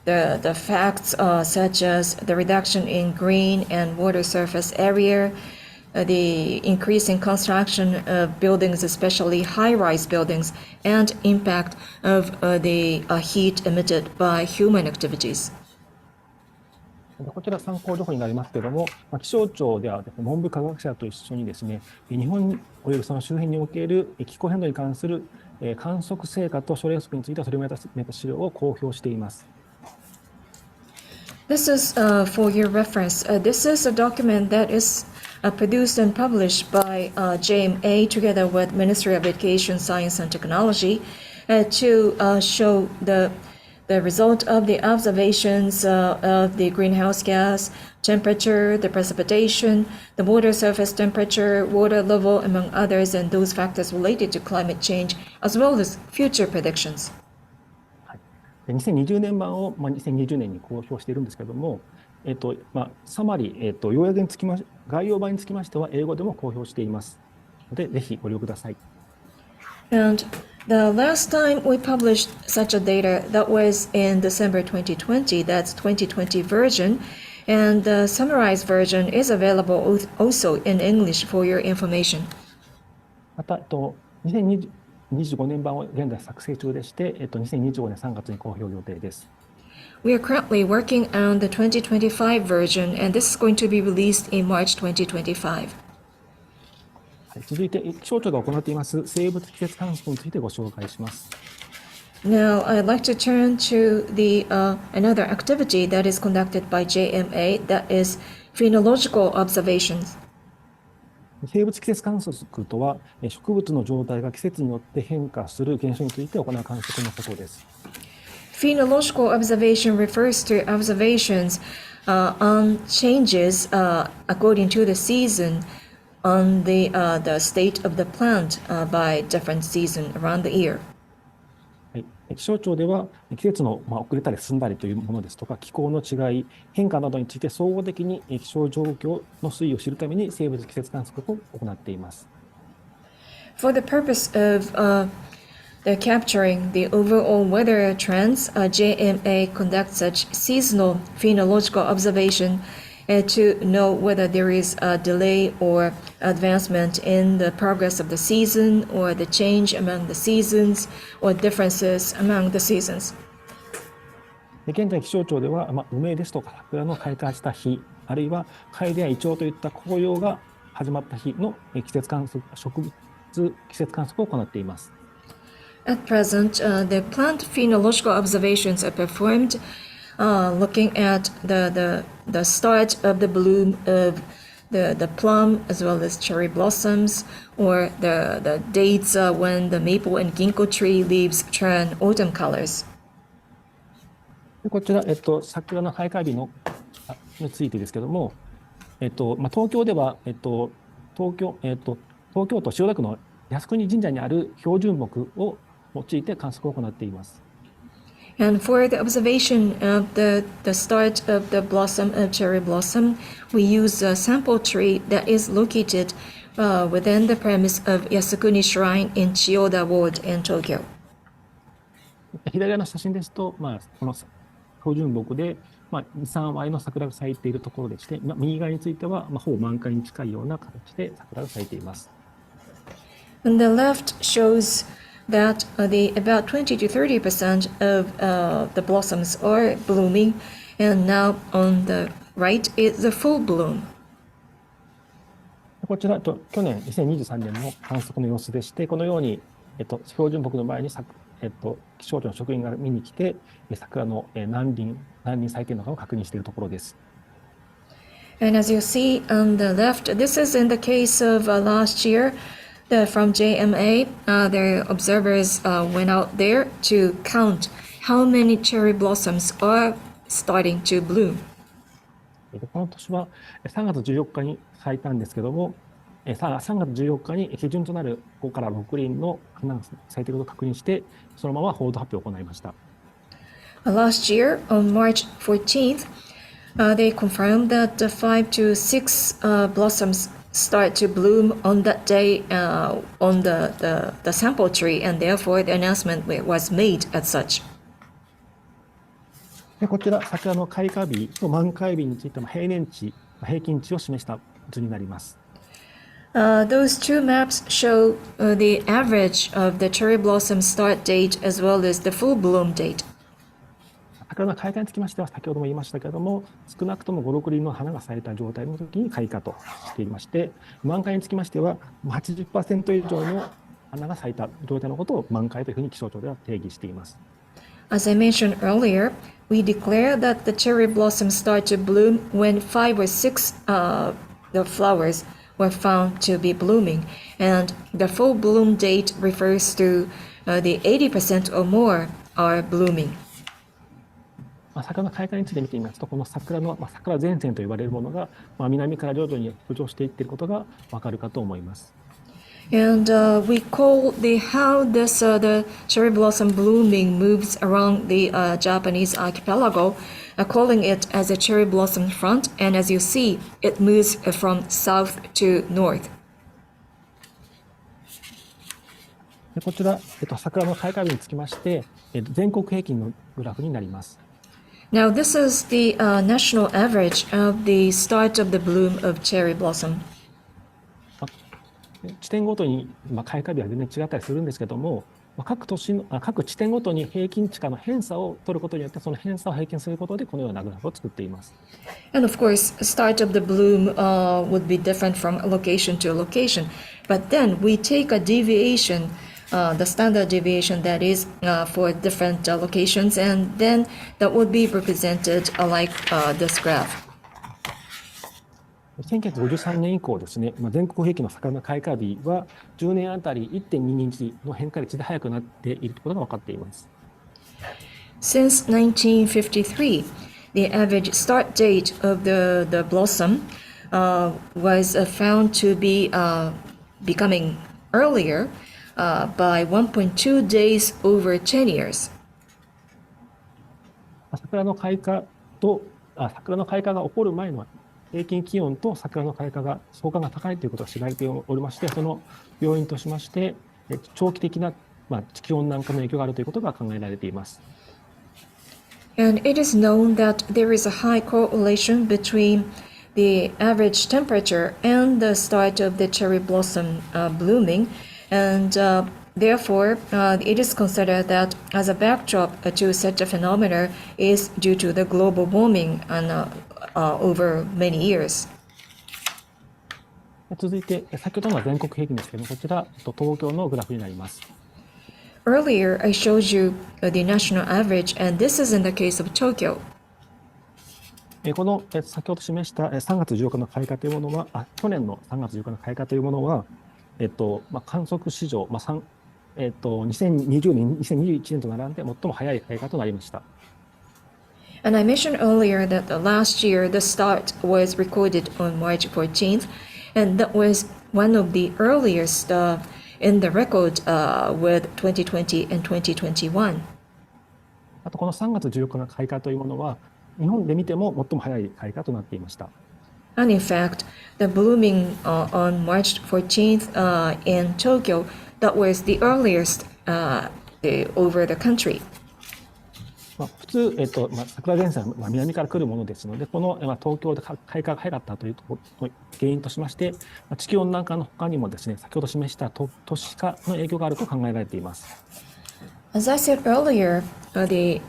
the facts such as the reduction in green and water surface area, the increase in construction of buildings, especially high-rise buildings, and impact of the heat emitted by human activities. こちら参考情報になりますけれども、気象庁では文部科学者と一緒にですね、日本およびその周辺における気候変動に関する観測成果と症例予測については取りまとめた資料を公表しています。This is for your reference. This is a document that is produced and published by JMA together with Ministry of Education, Science and Technology to show the result of the observations of the greenhouse gas, temperature, the precipitation, the water surface temperature, water level, among others, and those factors related to climate change, as well as future predictions. 2020年版を2020年に公表しているんですけれども、サマリー、要約につき概要版につきましては英語でも公表していますので、ぜひご利用ください。And the last time we published such a data, that was in December 2020, that's 2020 version, and the summarized version is available also in English for your information. また、2025年版を現在作成中でして、2025年3月に公表予定です。We are currently working on the 2025 version, and this is going to be released in March 2025. 続いて、気象庁が行っています生物季節観測についてご紹介します。Now, I'd like to turn to another activity that is conducted by JMA, that is phenological observations. 生物季節観測とは、植物の状態が季節によって変化する現象について行う観測のことです。Phenological observation refers to observations on changes according to the season on the state of the plant by different season around the year. 気象庁では季節の遅れたり進んだりというものですとか気候の違い、変化などについて総合的に気象状況の推移を知るために生物季節観測を行っています。For the purpose of capturing the overall weather trends, JMA conducts such seasonal phenological observation to know whether there is a delay or advancement in the progress of the season or the change among the seasons or differences among the seasons. 現在気象庁では、梅ですとか桜の開花した日、あるいは楓やイチョウといった紅葉が始まった日の季節観測、植物季節観測を行っています。At present, the plant phenological observations are performed looking at the start of the bloom of the plum as well as cherry blossoms, or the dates when the maple and ginkgo tree leaves turn autumn colors. こちら、桜の開花日についてですけども、東京では、東京都千代田区の靖国神社にある標準木を用いて観測を行っています。And for the observation of the start of the blossom of cherry blossom, we use a sample tree that is located within the premise of Yasukuni Shrine in Chiyoda Ward in Tokyo. 左側の写真ですと、この標準木で、2、3枚の桜が咲いているところでして、右側については、ほぼ満開に近いような形で桜が咲いています。And the left shows that about 20 to 30% of the blossoms are blooming, and now on the right is the full bloom. こちら、去年2023年の観測の様子でして、このように、標準木の前に気象庁の職員が見に来て、桜の何輪咲いているのかを確認しているところです。And as you see on the left, this is in the case of last year. From JMA, the observers went out there to count how many cherry blossoms are starting to bloom. この年は3月14日に咲いたんですけども、3月14日に基準となる5から6輪の花が咲いていることを確認して、そのまま報道発表を行いました。Last year, on March 14th, they confirmed that 5 to 6 blossoms start to bloom on that day on the sample tree, and therefore the announcement was made as such. こちら、桜の開花日と満開日についても平均値を示した図になります。Those two maps show the average of the cherry blossom start date as well as the full bloom date. 桜の開花につきましては、先ほども言いましたけれども、少なくとも5、6輪の花が咲いた状態の時に開花としていまして、満開につきましては、80% 以上の花が咲いた状態のことを満開というふうに気象庁では定義しています。As I mentioned earlier, we declare that the cherry blossoms start to bloom when 5 or 6 the flowers were found to be blooming, and the full bloom date refers to the 80% or more are blooming. 桜の開花について見てみますと、この桜前線と呼ばれるものが、南から徐々に北上していっていることがわかるかと思います。And we call how the cherry blossom blooming moves around the Japanese archipelago, calling it as a cherry blossom front. And as you see, it moves from south to north. こちら、桜の開花日につきまして、全国平均のグラフになります。Now this is the national average of the start of the bloom of cherry blossom. 地点ごとに開花日は全然違ったりするんですけども、各地点ごとに平均値価の偏差を取ることによって、その偏差を平均することでこのようなグラフを作っています。And of course, start of the bloom would be different from location to location, but then we take a deviation, the standard deviation that is for different locations, and then that would be represented like this graph. 1953年以降ですね、全国平均の桜の開花日は10年あたり 1.2 日の変化率で早くなっていることが分かっています。Since 1953, the average start date of the blossom was found to be becoming earlier by 1.2 days over 10 years. 桜の開花が起こる前の平均気温と桜の開花が相関が高いということが知られておりまして、その要因としまして長期的な地球温暖化の影響があるということが考えられています。And it is known that there is a high correlation between the average temperature and the start of the cherry blossom blooming, and therefore it is considered that as a backdrop to such a phenomena is due to the global warming and over many years. 続いて、先ほどの全国平均ですけども、こちら東京のグラフになります。Earlier, I showed you the national average, and this is in the case of Tokyo. この先ほど示した3月14日の開花というものは、去年の3月14日の開花というものは、観測史上、2020年、2021年と並んで最も早い開花となりました。And I mentioned earlier that last year the start was recorded on March 14th, and that was one of the earliest in the record with 2020 and 2021. あとこの3月14日の開花というものは、日本で見ても最も早い開花となっていました。And in fact, the blooming on March 14th in Tokyo, that was the earliest over the country. 普通、桜前線は南から来るものですので、この東京で開花が早かったという原因としまして、地球温暖化の他にもですね、先ほど示した都市化の影響があると考えられています。As I said earlier, the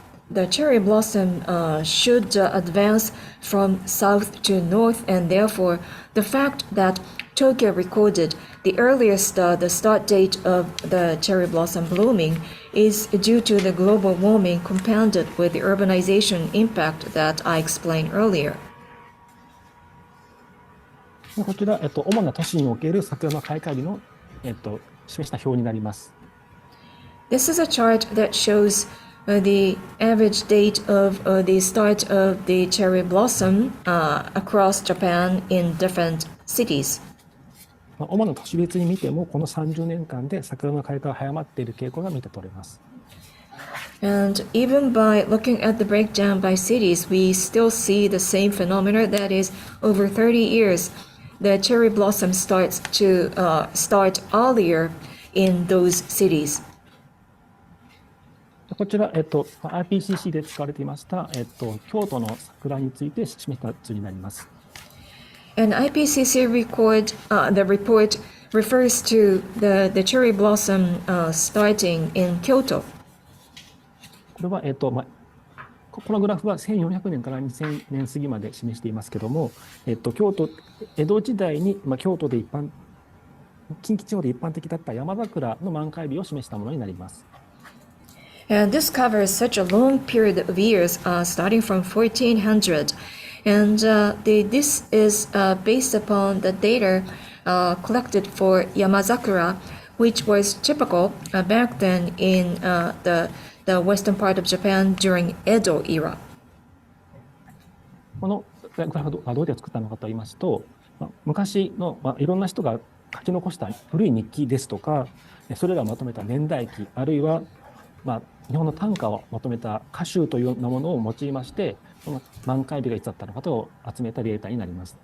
cherry blossom should advance from south to north, and therefore the fact that Tokyo recorded the earliest the start date of the cherry blossom blooming is due to the global warming compounded with the urbanization impact that I explained earlier. こちら、主な都市における桜の開花日の、示した表になります。This is a chart that shows the average date of the start of the cherry blossom across Japan in different cities. 主な都市別に見ても、この30年間で桜の開花が早まっている傾向が見て取れます。And even by looking at the breakdown by cities, we still see the same phenomena. That is, over 30 years, the cherry blossom starts to start earlier in those cities. こちら、IPCC で使われていました、京都の桜について示した図になります。An IPCC record, the report refers to the cherry blossom starting in Kyoto. これは、このグラフは1400年から2000年過ぎまで示していますけれども、江戸時代に、京都で近畿地方で一般的だった山桜の満開日を示したものになります。And this covers such a long period of years, starting from 1400. And this is based upon the data collected for Yamazakura, which was typical back then in the western part of Japan during Edo era. このグラフはどうやって作ったのかと言いますと、昔の、いろんな人が書き残した古い日記ですとか、それらをまとめた年代記、あるいは、日本の短歌をまとめた歌集というようなものを用いまして、その満開日がいつだったのかと集めたデータになります。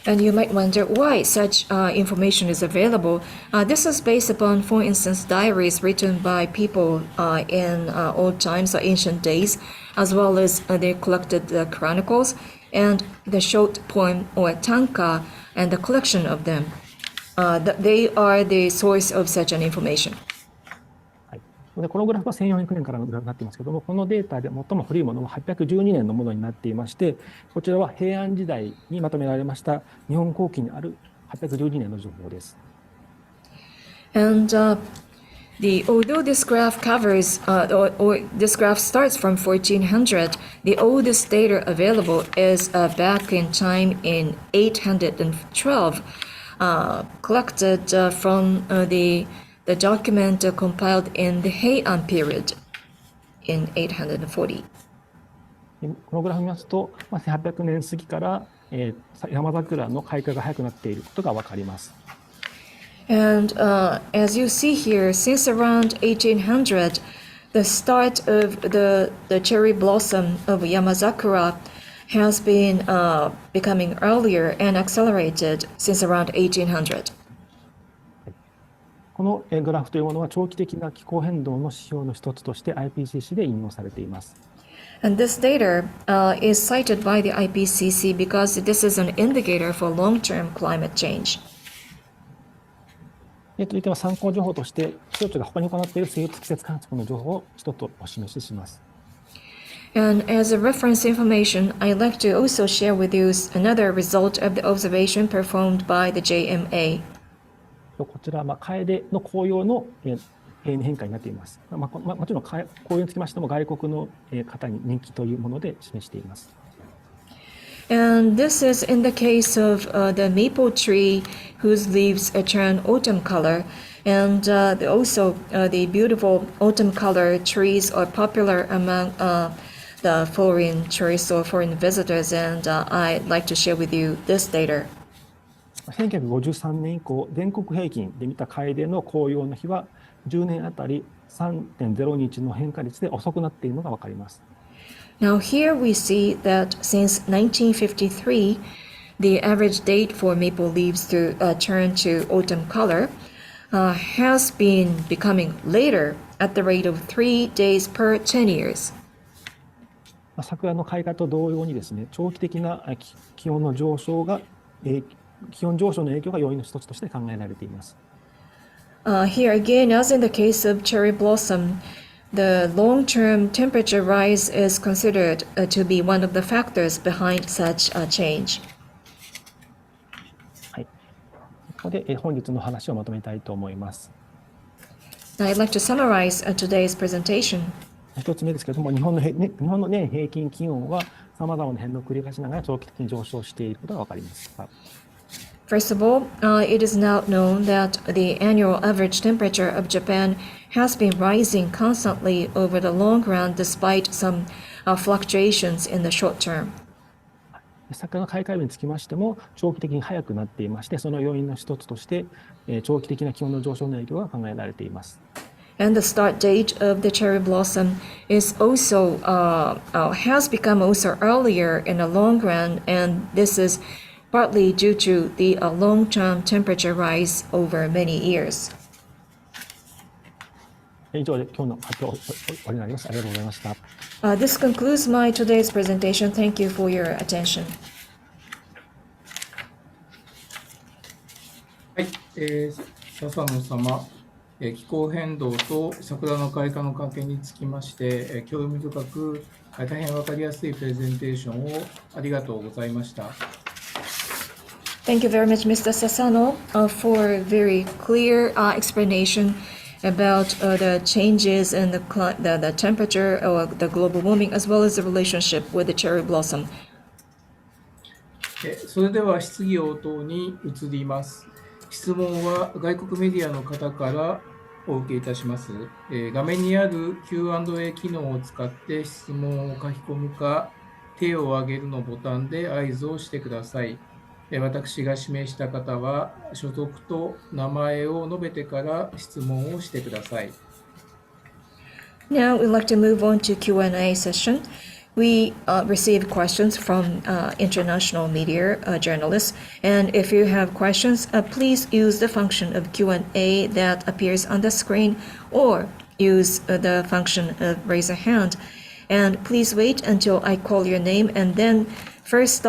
And you might wonder why such information is available. This is based upon, for instance, diaries written by people in old times or ancient days, as well as they collected the chronicles and the short poem or tanka and the collection of them. They are the source of such an information. でこのグラフは1400年からのグラフになっていますけれども、このデータで最も古いものは812年のものになっていまして、こちらは平安時代にまとめられました日本後期にある812年の情報です。And although this graph covers, or this graph starts from 1400, the oldest data available is back in time in 812, collected from the document compiled in the Heian period in 840. このグラフを見ますと、1800年過ぎから、山桜の開花が早くなっていることがわかります。And as you see here, since around 1800, the start of the cherry blossom of Yamazakura has been becoming earlier and accelerated since around 1800. このグラフというものは長期的な気候変動の指標の一つとして IPCC で引用されています。And this data is cited by the IPCC because this is an indicator for long-term climate change. 続いては参考情報として気象庁が他に行っている生物季節観測の情報を一つお示しします。And as a reference information, I'd like to also share with you another result of the observation performed by the JMA. こちらは楓の紅葉の平年変化になっています。もちろん紅葉につきましても外国の方に人気というもので示しています。And this is in the case of the maple tree whose leaves turn autumn color. And also the beautiful autumn color trees are popular among the foreign tourists or foreign visitors. And I'd like to share with you this data. 1953年以降、全国平均で見た楓の紅葉の日は10年あたり3.0 日の変化率で遅くなっているのがわかります。Now here we see that since 1953, the average date for maple leaves to turn to autumn color has been becoming later at the rate of 3 days per 10 years. 桜の開花と同様にですね、長期的な気温の上昇の影響が要因の一つとして考えられています。Here again, as in the case of cherry blossom, the long-term temperature rise is considered to be one of the factors behind such a change. はい。ここで本日の話をまとめたいと思います。Now, I'd like to summarize today's presentation. 一つ目ですけれども、日本の年平均気温はさまざまな変動を繰り返しながら長期的に上昇していることがわかります。First of all, it is now known that the annual average temperature of Japan has been rising constantly over the long run despite some fluctuations in the short term. 桜の開花日につきましても長期的に早くなっていまして、その要因の一つとして長期的な気温の上昇の影響が考えられています。And the start date of the cherry blossom is also has become also earlier in the long run, and this is partly due to the long-term temperature rise over many years. 以上で今日の発表終わりになります。ありがとうございました。This concludes my today's presentation. Thank you for your attention. はい、笹野様、気候変動と桜の開花の関係につきまして、興味深く大変分かりやすいプレゼンテーションをありがとうございました。Thank you very much, Mr. Sasano, for a very clear explanation about the changes in the temperature or the global warming, as well as the relationship with the cherry blossom. それでは質疑応答に移ります。質問は外国メディアの方からお受けいたします。画面にある Q&A 機能を使って質問を書き込むか、手を挙げるのボタンで合図をしてください。私が指名した方は所属と名前を述べてから質問をしてください。Now we'd like to move on to Q&A session. We receive questions from international media journalists, and if you have questions, please use the function of Q&A that appears on the screen, or use the function of raise a hand. And please wait until I call your name, and then first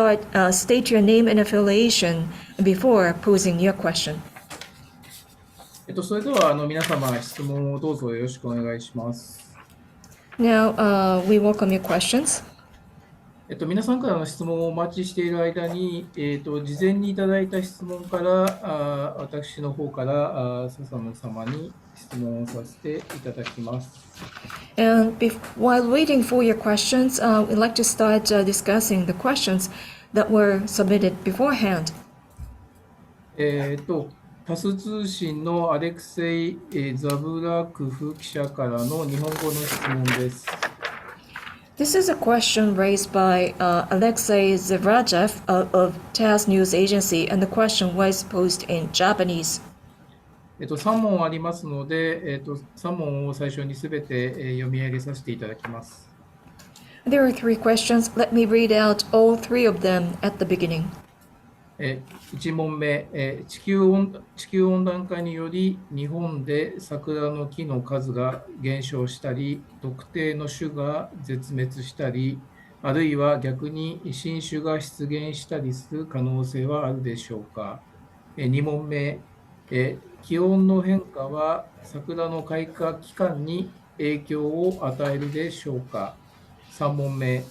state your name and affiliation before posing your question. それでは皆様質問をどうぞよろしくお願いします。Now we welcome your questions. 皆さんからの質問をお待ちしている間に、事前にいただいた質問から私の方から笹野様に質問をさせていただきます。And while waiting for your questions, we'd like to start discussing the questions that were submitted beforehand. タス通信のアレクセイ・ザブラクフ記者からの日本語の質問です。This is a question raised by Alexei Zavrajev of TASS News Agency, and the question was posed in Japanese. 3問ありますので、3問を最初にすべて読み上げさせていただきます。There are 3 questions. Let me read out all 3 of them at the beginning. 1問目、地球温暖化により日本で桜の木の数が減少したり、特定の種が絶滅したり、あるいは逆に新種が出現したりする可能性はあるでしょうか。2問目、気温の変化は桜の開花期間に影響を与えるでしょうか。3問目、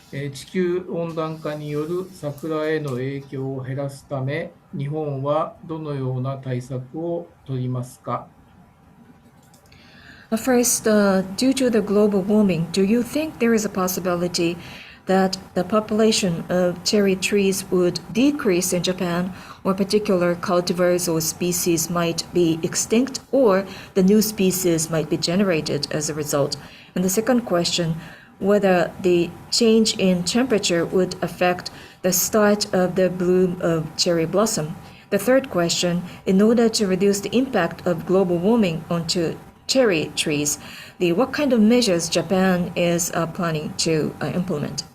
地球温暖化による桜への影響を減らすため、日本はどのような対策を取りますか。First, due to the global warming, do you think there is a possibility that the population of cherry trees would decrease in Japan, or particular cultivars or species might be extinct, or the new species might be generated as a result? And the second question, whether the change in temperature would affect the start of the bloom of cherry blossom. The third question, in order to reduce the impact of global warming onto cherry trees, what kind of measures Japan is planning to implement?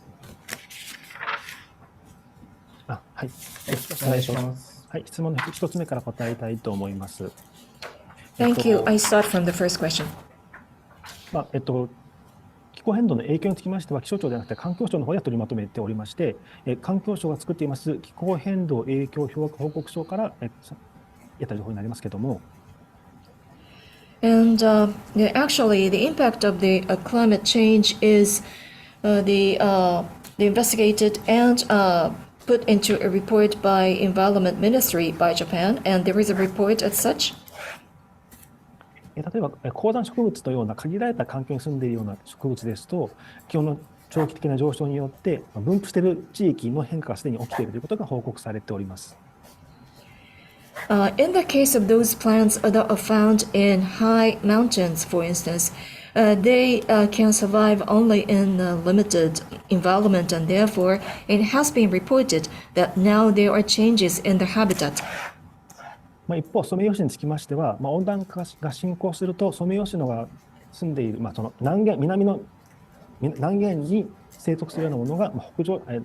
はい。お願いします。はい、質問の1つ目から答えたいと思います。Thank you. I start from the first question. 気候変動の影響につきましては、気象庁ではなくて環境省の方で取りまとめておりまして、環境省が作っています気候変動影響報告書から、得た情報になりますけれども、And actually, the impact of the climate change is the investigated and put into a report by Environment Ministry by Japan, and there is a report as such. 例えば高山植物のような限られた環境に住んでいるような植物ですと、気温の長期的な上昇によって分布している地域の変化がすでに起きているということが報告されております。In the case of those plants that are found in high mountains, for instance, they can survive only in a limited environment, and therefore it has been reported that now there are changes in the habitat. 一方、ソメイヨシノにつきましては、温暖化が進行すると、ソメイヨシノが住んでいる、その南の南限に生息するようなものが北上、すみ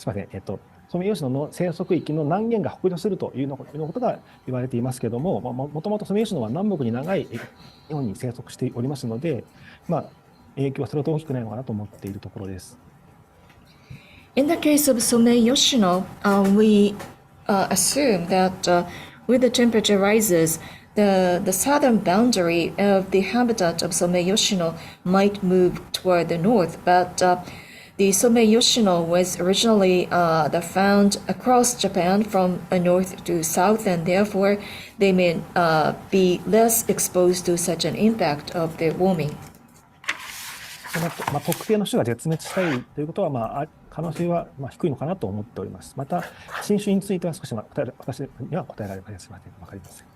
ません、ソメイヨシノの生息域の南限が北上するということが言われていますけれども、もともとソメイヨシノは南北に長い日本に生息しておりますので、影響はそれほど大きくないのかなと思っているところです。In the case of Someyoshino, we assume that with the temperature rises, the southern boundary of the habitat of Someyoshino might move toward the north, but the Someyoshino was originally found across Japan from north to south, and therefore they may be less exposed to such an impact of the warming. 特定の種が絶滅したいということは、可能性は低いのかなと思っております。また、新種については少し私には答えられません。わかりません。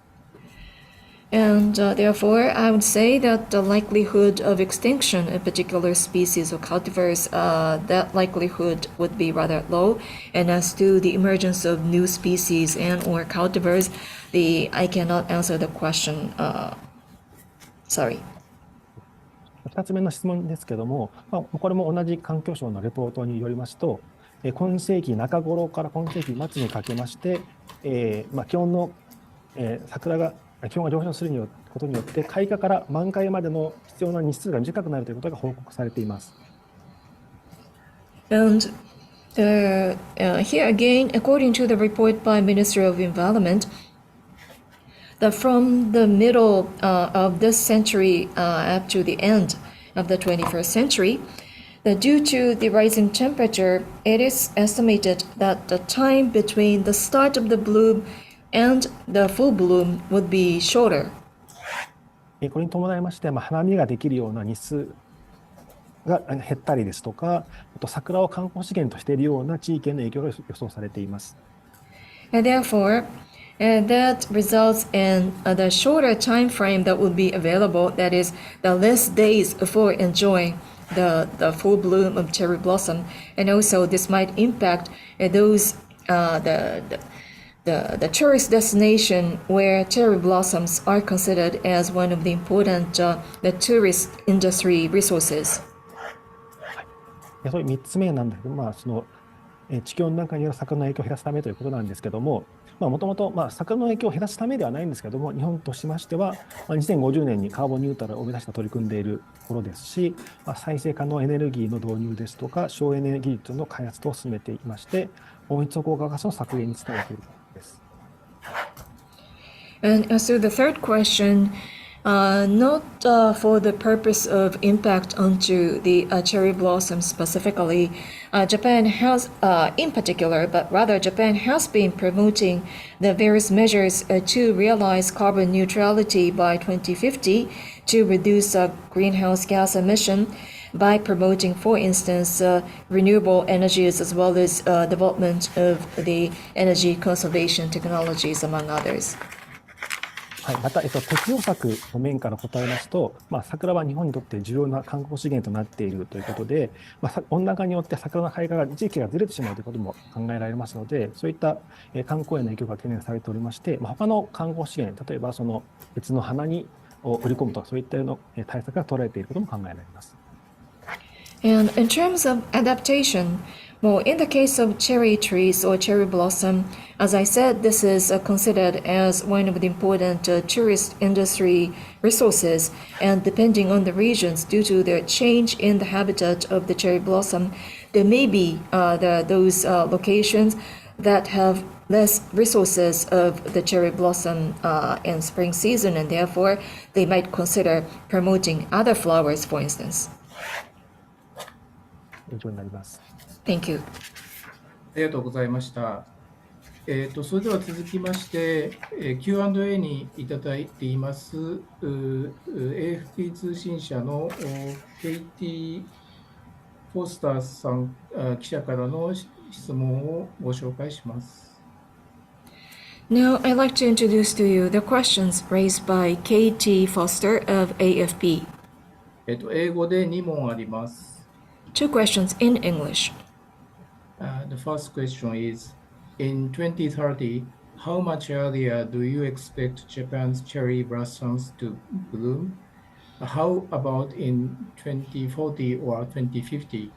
And therefore, I would say that the likelihood of extinction of particular species or cultivars, that likelihood would be rather low. And as to the emergence of new species and or cultivars, I cannot answer the question. Sorry. 2つ目の質問ですけども、これも同じ環境省のレポートによりますと、今世紀中頃から今世紀末にかけまして、気温の、気温が上昇することによって開花から満開までの必要な日数が短くなるということが報告されています。And here again, according to the report by Ministry of Environment, that from the middle of this century up to the end of the 21st century, that due to the rising temperature, it is estimated that the time between the start of the bloom and the full bloom would be shorter. これに伴いまして、花見ができるような日数が減ったりですとか、あと桜を観光資源としているような地域への影響が予想されています。And therefore, that results in the shorter time frame that would be available, that is, the less days for enjoying the full bloom of cherry blossom. And also this might impact those the tourist destination where cherry blossoms are considered as one of the important the tourist industry resources. そういう3つ目なんだけど、その地球温暖化による桜の影響を減らすためということなんですけども、もともと桜の影響を減らすためではないんですけども、日本としましては2050年にカーボンニュートラルを目指して取り組んでいるところですし、再生可能エネルギーの導入ですとか省エネ技術の開発等を進めていまして、温室効果ガスの削減に努めているです。And as to the third question, not for the purpose of impact onto the cherry blossom specifically, Japan has, in particular, but rather Japan has been promoting the various measures to realize carbon neutrality by 2050 to reduce greenhouse gas emission by promoting, for instance, renewable energies as well as development of the energy conservation technologies, among others. はい、また、適応策の面から答えますと、桜は日本にとって重要な観光資源となっているということで、温暖化によって桜の開花が時期がずれてしまうということも考えられますので、そういった観光への影響が懸念されておりまして、他の観光資源、例えばその別の花に売り込むとか、そういったような対策が取られていることも考えられます。And in terms of adaptation, well, in the case of cherry trees or cherry blossom, as I said, this is considered as one of the important tourist industry resources. And depending on the regions, due to the change in the habitat of the cherry blossom, there may be those locations that have less resources of the cherry blossom in spring season, and therefore they might consider promoting other flowers, for instance. 以上になります。Thank you. ありがとうございました。それでは続きまして、Q&A にいただいています AFP 通信社のケイティ・フォスターさん記者からの質問をご紹介します。Now, I'd like to introduce to you the questions raised by K.T. Foster of AFP. 英語で2問あります。Two questions in English. The first question is, in 2030, how much earlier do you expect Japan's cherry blossoms to bloom? How about in 2040 or 2050,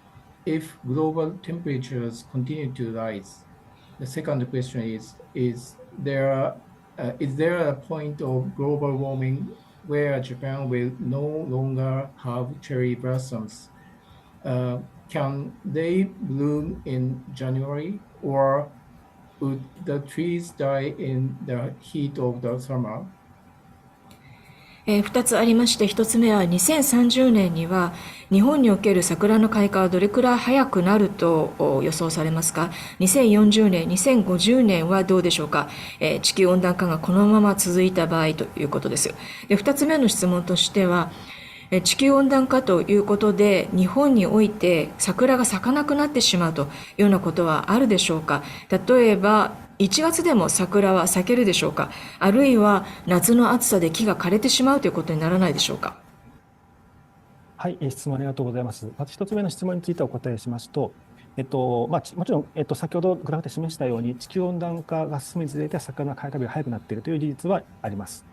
if global temperatures continue to rise? The second question is there a point of global warming where Japan will no longer have cherry blossoms? Can they bloom in January, or would the trees die in the heat of the summer? 2つありまして、1つ目は2030年には日本における桜の開花はどれくらい早くなると予想されますか。2040年、2050年はどうでしょうか。地球温暖化がこのまま続いた場合ということです。で、2つ目の質問としては、地球温暖化ということで日本において桜が咲かなくなってしまうというようなことはあるでしょうか。例えば1月でも桜は咲けるでしょうか。あるいは夏の暑さで木が枯れてしまうということにならないでしょうか。はい、質問ありがとうございます。まず1つ目の質問についてお答えしますと、もちろん、先ほどグラフで示したように地球温暖化が進むにつれて桜の開花日が早くなっているという事実はあります。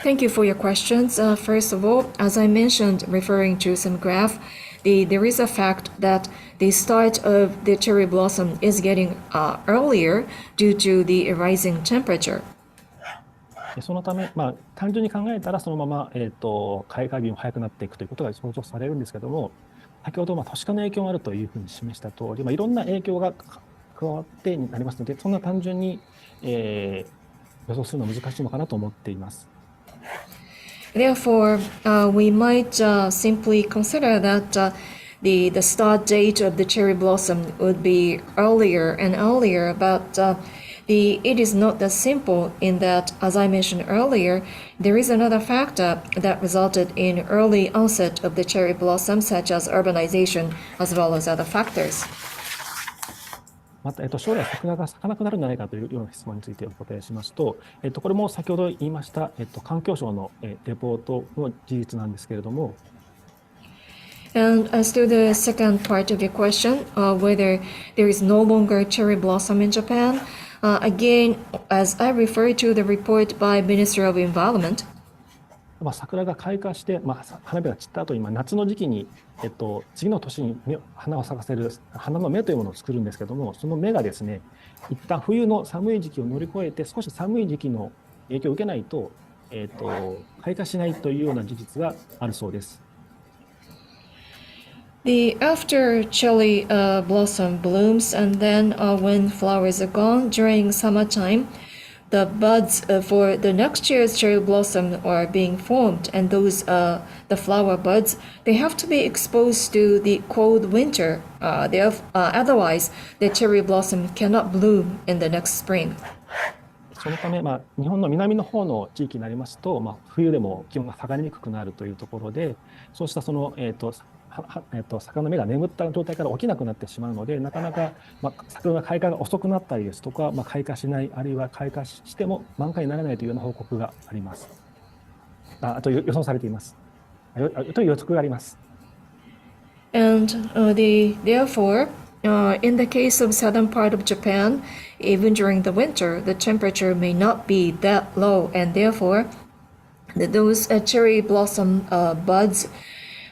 Thank you for your questions. First of all, as I mentioned, referring to some graph, there is a fact that the start of the cherry blossom is getting earlier due to the rising temperature. そのため、単純に考えたらそのまま、開花日も早くなっていくということが想像されるんですけども、先ほど都市化の影響があるというふうに示した通り、いろんな影響が加わってになりますので、そんな単純に、予想するのは難しいのかなと思っています。Therefore, we might simply consider that the start date of the cherry blossom would be earlier and earlier, but it is not that simple in that, as I mentioned earlier, there is another factor that resulted in early onset of the cherry blossom, such as urbanization, as well as other factors. また、将来桜が咲かなくなるんじゃないかというような質問についてお答えしますと、これも先ほど言いました、環境省の、レポートの事実なんですけれども、And as to the second part of your question, whether there is no longer cherry blossom in Japan, again, as I refer to the report by Ministry of Environment, 桜が開花して、花びらが散った後に、夏の時期に、次の年に花を咲かせる花の芽というものを作るんですけども、その芽がですね、一旦冬の寒い時期を乗り越えて、少し寒い時期の影響を受けないと、開花しないというような事実があるそうです。After cherry blossom blooms, and then when flowers are gone during summertime, the buds for the next year's cherry blossom are being formed, and those the flower buds, they have to be exposed to the cold winter. Otherwise, the cherry blossom cannot bloom in the next spring. そのため、日本の南の方の地域になりますと、冬でも気温が下がりにくくなるというところで、そうした桜の芽が眠った状態から起きなくなってしまうので、なかなか、桜の開花が遅くなったりですとか、開花しない、あるいは開花しても満開にならないというような報告があります。あと予想されています。という予測があります。And therefore, in the case of southern part of Japan, even during the winter, the temperature may not be that low, and therefore, those cherry blossom buds,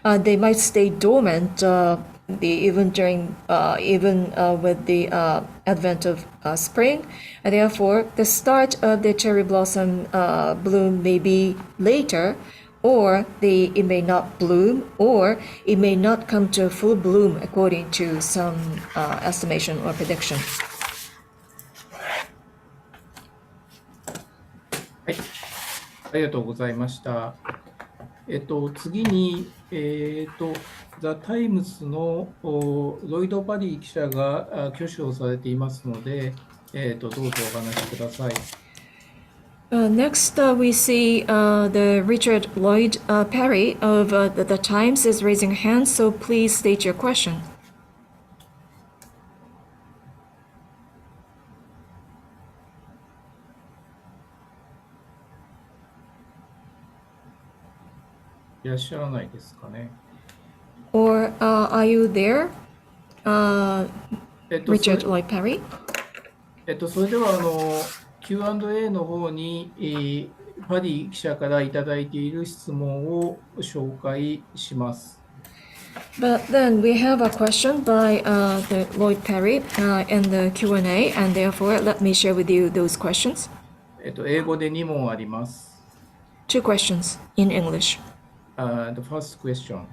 they might stay dormant even with the advent of spring. And therefore, the start of the cherry blossom bloom may be later, or it may not bloom, or it may not come to full bloom according to some estimation or prediction. はい、ありがとうございました。次に、ザ・タイムズのロイド・パリー記者が挙手をされていますので、どうぞお話しください。Next, we see the Richard Lloyd Perry of the Times is raising hands, so please state your question. いらっしゃらないですかね。Or are you there, Richard Lloyd Perry? それではQ&A の方に、パリー記者からいただいている質問を紹介します。But then we have a question by the Lloyd Perry in the Q&A, and therefore let me share with you those questions. 英語で2問あります。Two questions in English. The first question.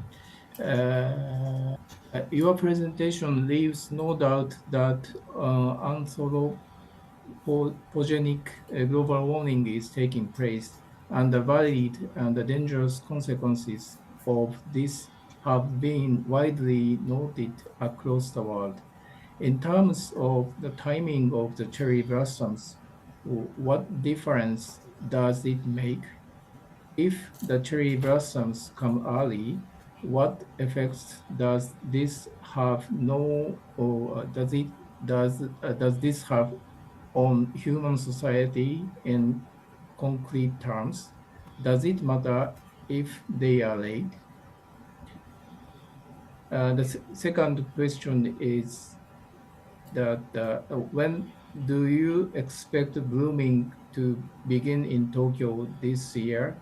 Your presentation leaves no doubt that anthropogenic global warming is taking place, and the varied and the dangerous consequences of this have been widely noted across the world. In terms of the timing of the cherry blossoms, what difference does it make? If the cherry blossoms come early, what effects does this have does this have on human society in concrete terms? Does it matter if they are late? The second question is that when do you expect blooming to begin in Tokyo this year?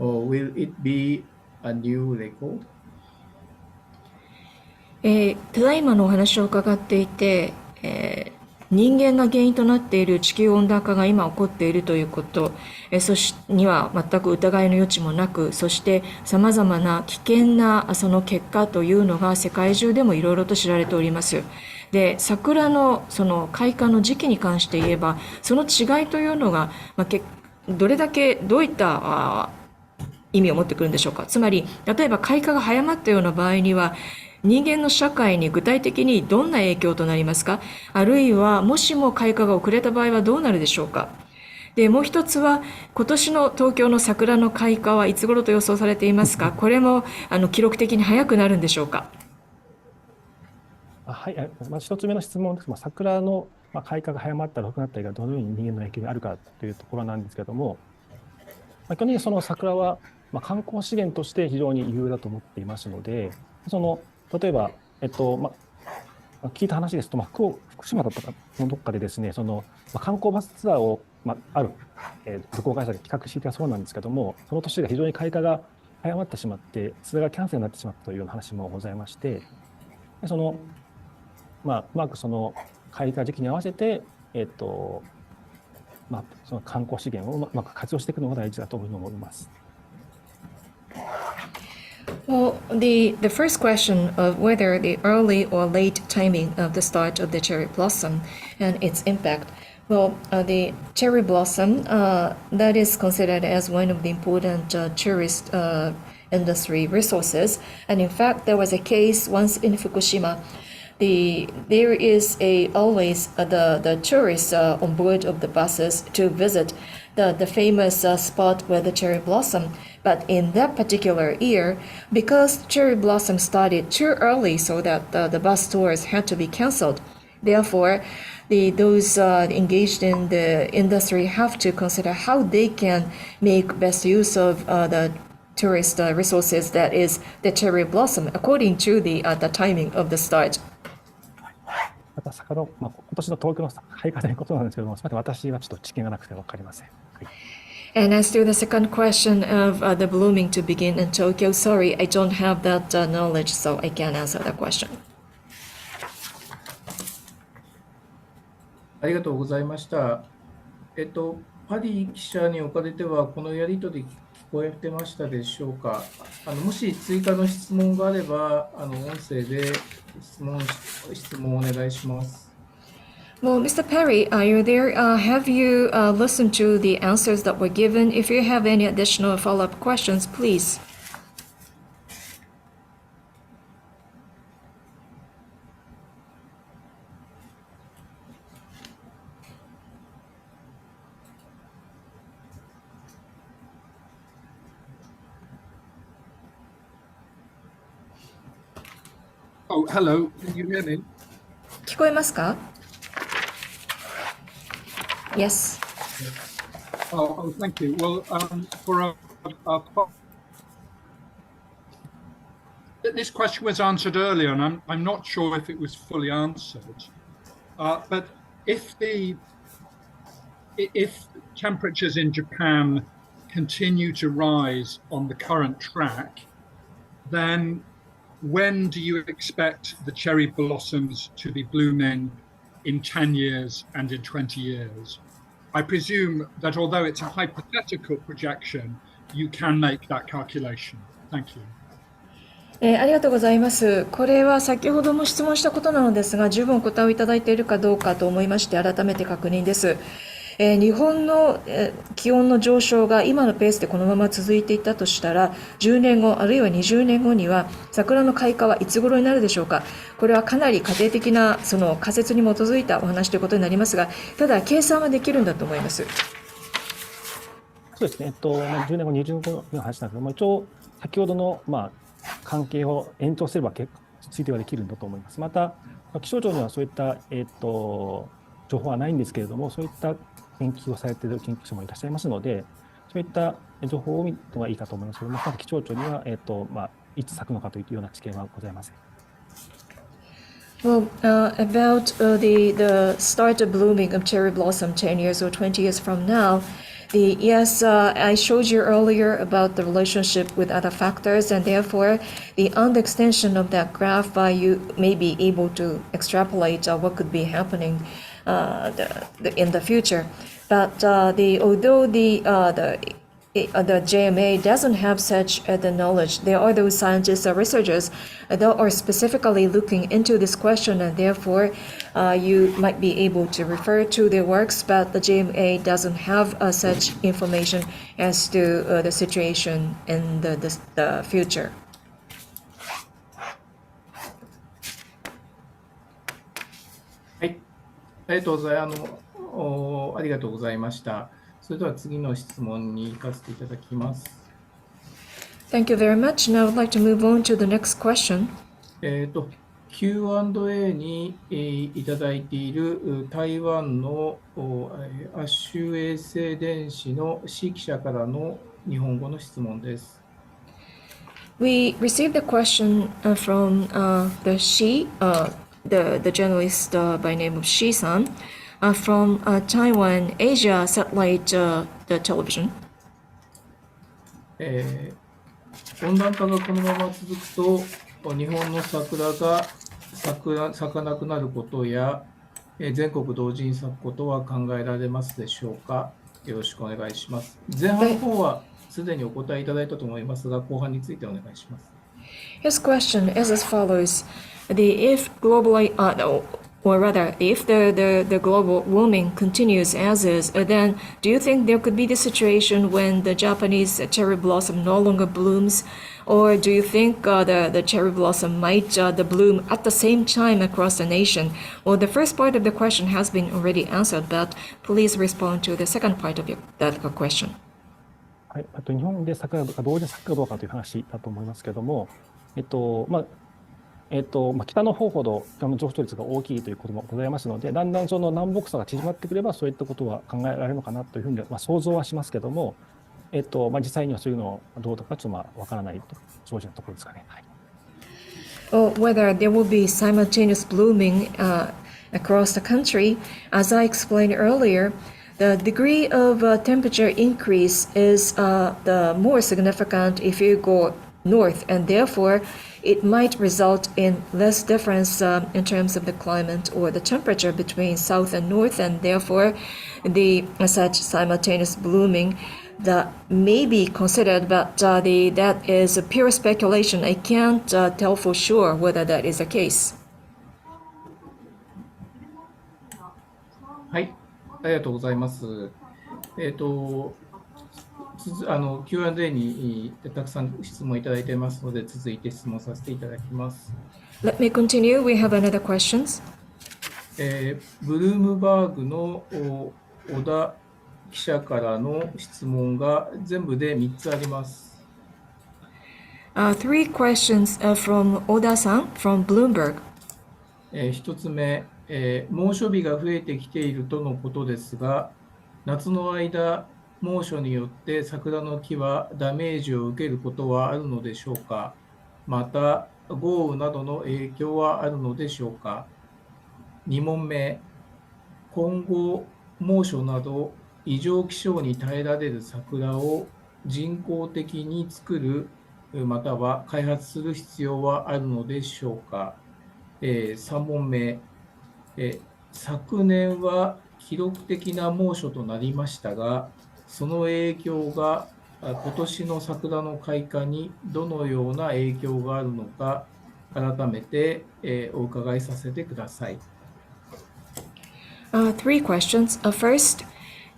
Or will it be a new record? ただいまのお話を伺っていて、人間が原因となっている地球温暖化が今起こっているということ、には全く疑いの余地もなく、そしてさまざまな危険なその結果というのが世界中でもいろいろと知られております。で、桜のその開花の時期に関して言えば、その違いというのが、どういった意味を持ってくるんでしょうか。つまり、例えば開花が早まったような場合には、人間の社会に具体的にどんな影響となりますか。あるいは、もしも開花が遅れた場合はどうなるでしょうか。で、もう一つは、今年の東京の桜の開花はいつ頃と予想されていますか。これも記録的に早くなるんでしょうか。はい、まず一つ目の質問です。桜の開花が早まったり遅くなったりがどのように人間の影響があるかというところなんですけれども、基本的にその桜は観光資源として非常に有用だと思っていますので、例えば、聞いた話ですと、福島だったかのどっかでですね、観光バスツアーを、ある、旅行会社で企画していたそうなんですけども、その年が非常に開花が早まってしまって、それがキャンセルになってしまったというような話もございまして、うまくその開花時期に合わせて、その観光資源をうまく活用していくのが大事だというふうに思います。Well, the first question of whether the early or late timing of the start of the cherry blossom and its impact. Well, the cherry blossom, that is considered as one of the important tourist industry resources. And in fact, there was a case once in Fukushima there is always the tourists on board of the buses to visit the famous spot where the cherry blossom. But in that particular year, because cherry blossom started too early, so that the bus tours had to be canceled. Therefore, those engaged in the industry have to consider how they can make best use of the tourist resources, that is the cherry blossom, according to the timing of the start. また今年の東京の開花ということなんですけども、すみません、私はちょっと知見がなくて分かりません。はい。And as to the second question of the blooming to begin in Tokyo, sorry, I don't have that knowledge, so I can't answer that question. ありがとうございました。パディ記者におかれては、このやり取り聞こえてましたでしょうか。もし追加の質問があれば、音声で質問をお願いします。Well, Mr. Perry, are you there? Have you listened to the answers that were given? If you have any additional follow-up questions, please. Oh, hello. Can you hear me? 聞こえますか? Yes. Oh, thank you. Well, this question was answered earlier, and I'm not sure if it was fully answered. But if temperatures in Japan continue to rise on the current track, then when do you expect the cherry blossoms to be blooming in 10 years and in 20 years? I presume that although it's a hypothetical projection, you can make that calculation. Thank you. ありがとうございます。これは先ほども質問したことなのですが、十分お答えをいただいているかどうかと思いまして、改めて確認です。日本の気温の上昇が今のペースでこのまま続いていったとしたら、10年後あるいは20年後には桜の開花はいつ頃になるでしょうか。これはかなり家庭的なその仮説に基づいたお話ということになりますが、ただ計算はできるんだと思います。そうですね。10年後、20年後の話なんですけども、一応先ほどの関係を延長すれば推定はできるんだと思います。また気象庁にはそういった情報はないんですけれども、そういった研究をされている研究者もいらっしゃいますので、そういった情報を見るのがいいかと思いますけども、ただ気象庁にはいつ咲くのかというような知見はございません。Well, about the start of blooming of cherry blossom 10 years or 20 years from now, yes, I showed you earlier about the relationship with other factors, and therefore, on the extension of that graph, you may be able to extrapolate what could be happening in the future. But although the JMA doesn't have such the knowledge, there are those scientists or researchers that are specifically looking into this question, and therefore you might be able to refer to their works, but the JMA doesn't have such information as to the situation in the future. はい、ありがとうございました。それでは次の質問に行かせていただきます。Thank you very much. Now I'd like to move on to the next question. Q&A にいただいている台湾の亜州衛星電子の C 記者からの日本語の質問です。We received a question from the journalist by name of Shi-san. From Taiwan Asia satellite the television. 温暖化がこのまま続くと日本の桜が咲かなくなることや全国同時に咲くことは考えられますでしょうか。よろしくお願いします。前半の方はすでにお答えいただいたと思いますが、後半についてお願いします。His question is as follows: if globally or rather, if the global warming continues as is, then do you think there could be the situation when the Japanese cherry blossom no longer blooms? Or do you think the cherry blossom might the bloom at the same time across the nation? Well, the first part of the question has been already answered, but please respond to the second part of that question. はい、あと日本で桜が同時に咲くかどうかという話だと思いますけども、北の方ほど上昇率が大きいということもございますので、だんだんその南北差が縮まってくれば、そういったことは考えられるのかなというふうに、想像はしますけども、実際にはそういうのはどうとかちょっとわからないと、正直なところですかね。はい。Whether there will be simultaneous blooming across the country, as I explained earlier, the degree of temperature increase is the more significant if you go north, and therefore it might result in less difference in terms of the climate or the temperature between south and north, and therefore the such simultaneous blooming that may be considered, but that is a pure speculation. I can't tell for sure whether that is the case. はい、ありがとうございます。Q&A にたくさん質問いただいていますので、続いて質問させていただきます。Let me continue. We have another questions. ブルームバーグの小田記者からの質問が全部で3つあります。Three questions from Oda-san from Bloomberg. 1つ目、猛暑日が増えてきているとのことですが、夏の間、猛暑によって桜の木はダメージを受けることはあるのでしょうか。また、豪雨などの影響はあるのでしょうか。2問目、今後、猛暑など異常気象に耐えられる桜を人工的に作る、または開発する必要はあるのでしょうか。3問目、昨年は記録的な猛暑となりましたが、その影響が今年の桜の開花にどのような影響があるのか、改めてお伺いさせてください。Three questions. First,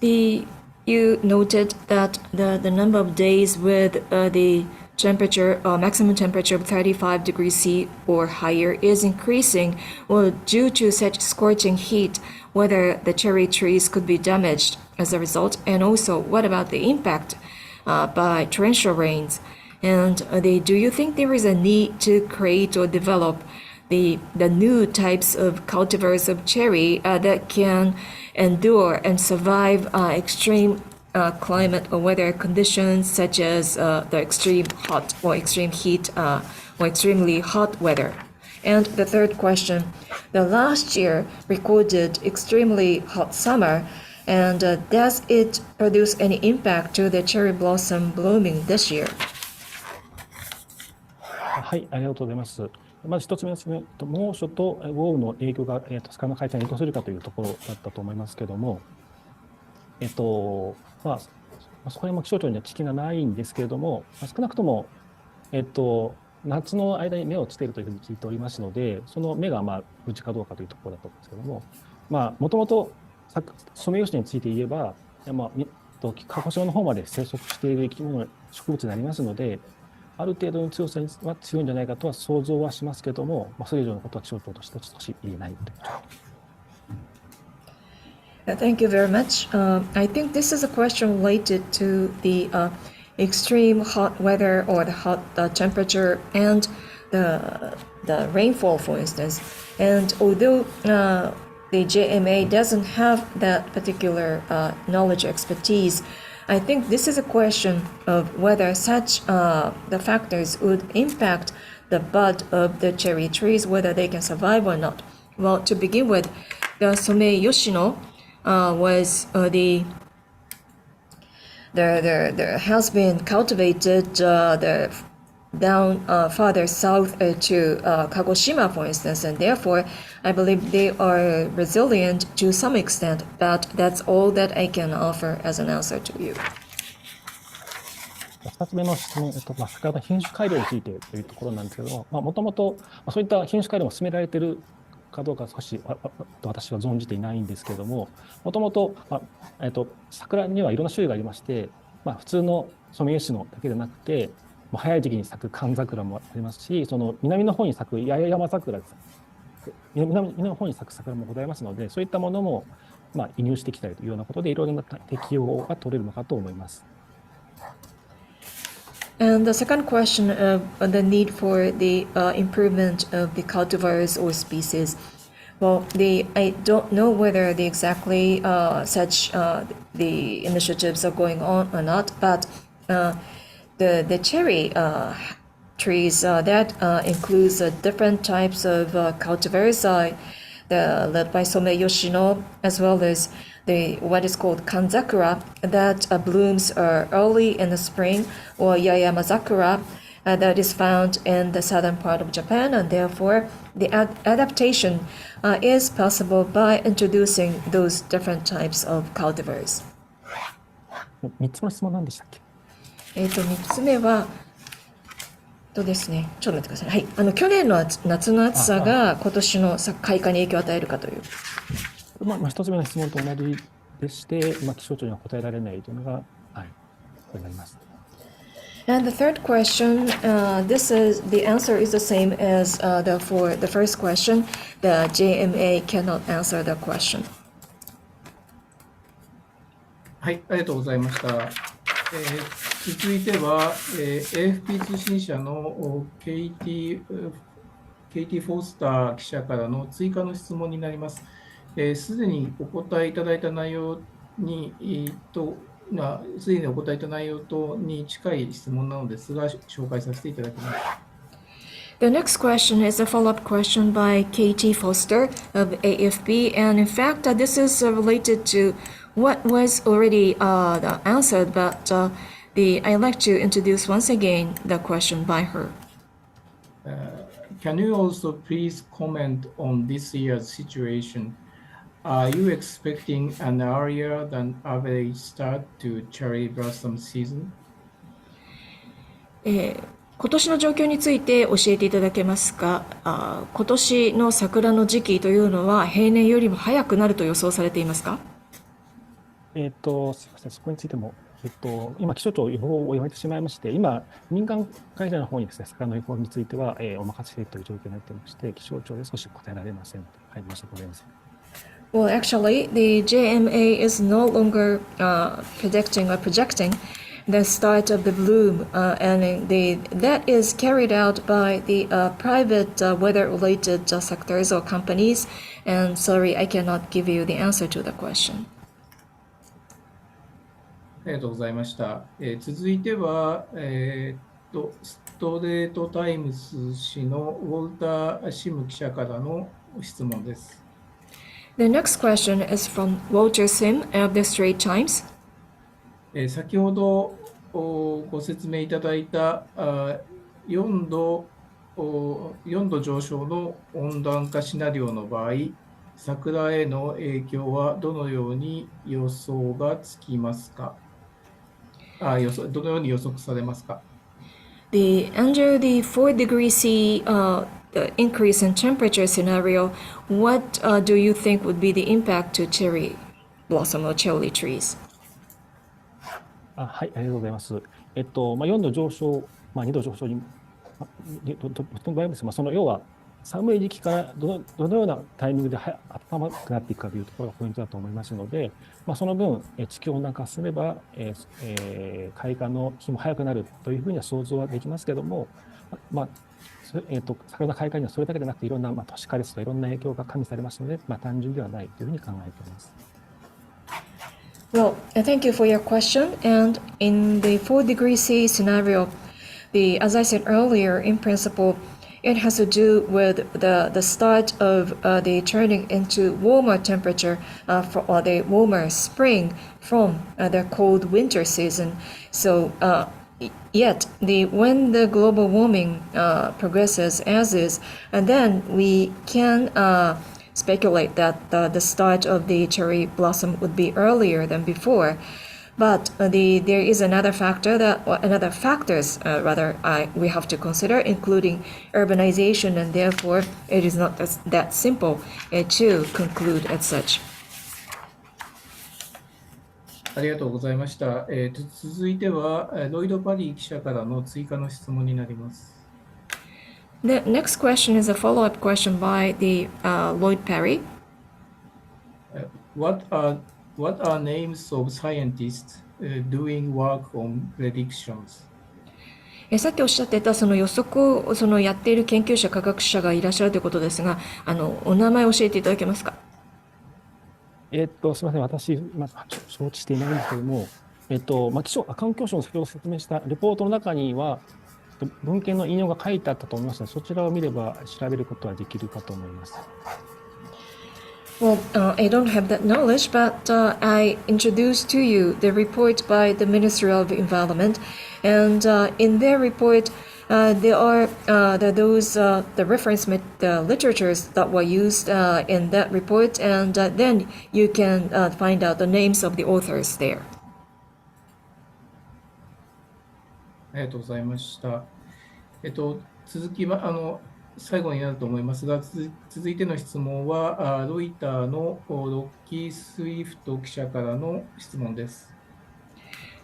you noted that the number of days with the temperature, maximum temperature of 35 degrees C or higher is increasing. Well, due to such scorching heat, whether the cherry trees could be damaged as a result, and also what about the impact by torrential rains? And do you think there is a need to create or develop the new types of cultivars of cherry that can endure and survive extreme climate or weather conditions such as the extreme hot or extreme heat or extremely hot weather? And the third question, the last year recorded extremely hot summer, and does it produce any impact to the cherry blossom blooming this year? はい、ありがとうございます。まず一つ目ですね、猛暑と豪雨の影響が桜の開花にどうするかというところだったと思いますけども、そこらも気象庁には知識がないんですけれども、少なくとも、夏の間に芽をつけるというふうに聞いておりますので、その芽が無事かどうかというところだと思うんですけども、もともとソメイヨシノについて言えば、鹿児島の方まで生息している生き物、植物になりますので、ある程度の強さは強いんじゃないかとは想像はしますけども、それ以上のことは気象庁として少し言えないということ。Thank you very much. I think this is a question related to the extreme hot weather or the hot temperature and the rainfall, for instance. And although the JMA doesn't have that particular knowledge or expertise, I think this is a question of whether such the factors would impact the bud of the cherry trees, whether they can survive or not. Well, to begin with, the Someyoshino was has been cultivated down farther south to Kagoshima, for instance, and therefore I believe they are resilient to some extent, but that's all that I can offer as an answer to you. 2つ目の質問、桜の品種改良についてというところなんですけども、もともとそういった品種改良も進められているかどうか少し私は存じていないんですけれども、もともと桜にはいろんな種類がありまして、普通のソメイヨシノだけでなくて、早い時期に咲く寒桜もありますし、その南の方に咲く八重山桜です。南の方に咲く桜もございますので、そういったものも移入してきたりというようなことで、いろいろな適用が取れるのかと思います。And the second question of the need for the improvement of the cultivars or species. Well, I don't know whether exactly such the initiatives are going on or not, but the cherry trees that includes different types of cultivars led by Sommei Yoshino, as well as what is called kanzakura that blooms early in the spring, or yayamasakura that is found in the southern part of Japan, and therefore the adaptation is possible by introducing those different types of cultivars. 3つの質問何でしたっけ3つ目はですね、ちょっと待ってください。はい、去年の夏の暑さが今年の開花に影響を与えるかという。1つ目の質問と同じでして、気象庁には答えられないというのが、これになります。And the third question, the answer is the same as for the first question. The JMA cannot answer the question. はい、ありがとうございました。続いては、AFP 通信社のケイティ・フォースター記者からの追加の質問になります。すでにお答えいただいた内容に、すでにお答えいた内容とに近い質問なのですが、紹介させていただきます。The next question is a follow-up question by KT Foster of AFP, and in fact, this is related to what was already answered, but I'd like to introduce once again the question by her. Can you also please comment on this year's situation? Are you expecting an earlier than average start to cherry blossom season? 今年の状況について教えていただけますか。今年の桜の時期というのは平年よりも早くなると予想されていますか。すみません、そこについても、今、気象庁予報をやめてしまいまして、今、民間会社の方にですね、桜の予報については、お任せという状況になっていまして、気象庁で少し答えられませんので、申し訳ございません。Well, actually, the JMA is no longer predicting or projecting the start of the bloom, and that is carried out by the private weather-related sectors or companies. And sorry, I cannot give you the answer to the question. ありがとうございました。続いては、ストレートタイムズ紙のウォルター・シム記者からの質問です。The next question is from Walter Sim of the Straits Times. 先ほどご説明いただいた4度上昇の温暖化シナリオの場合、桜への影響はどのように予想がつきますか。どのように予測されますか。Under the 4°C the increase in temperature scenario, what do you think would be the impact to cherry blossom or cherry trees? はい、ありがとうございます。4度上昇、2度上昇に、の場合ですが、その要は寒い時期からどのようなタイミングで暖かくなっていくかというところがポイントだと思いますので、その分、地球温暖化すれば、開花の日も早くなるというふうには想像はできますけれども、桜の開花にはそれだけでなくていろんな、都市化ですとかいろんな影響が加味されますので、単純ではないというふうに考えています。Well, thank you for your question. And in the 4°C scenario, as I said earlier, in principle, it has to do with the start of the turning into warmer temperature or the warmer spring from the cold winter season. So yet when the global warming progresses as is, and then we can speculate that the start of the cherry blossom would be earlier than before. But there is another factor another factors we have to consider, including urbanization, and therefore it is not that simple to conclude as such. ありがとうございました。続いては、ロイド・パリー記者からの追加の質問になります。The next question is a follow-up question by the Lloyd Perry. What are names of scientists doing work on predictions? さっきおっしゃってたその予測をやっている研究者、科学者がいらっしゃるということですが、お名前を教えていただけますか？すみません、私、承知していないんですけども、環境省の先ほど説明したレポートの中には、文献の引用が書いてあったと思いますので、そちらを見れば調べることはできるかと思います。Well, I don't have that knowledge, but I introduced to you the report by the Ministry of Environment, and in their report, there are the reference the literatures that were used in that report, and then you can find out the names of the authors there. ありがとうございました。続きは最後になると思いますが、続いての質問はロイターのロッキー・スウィフト記者からの質問です。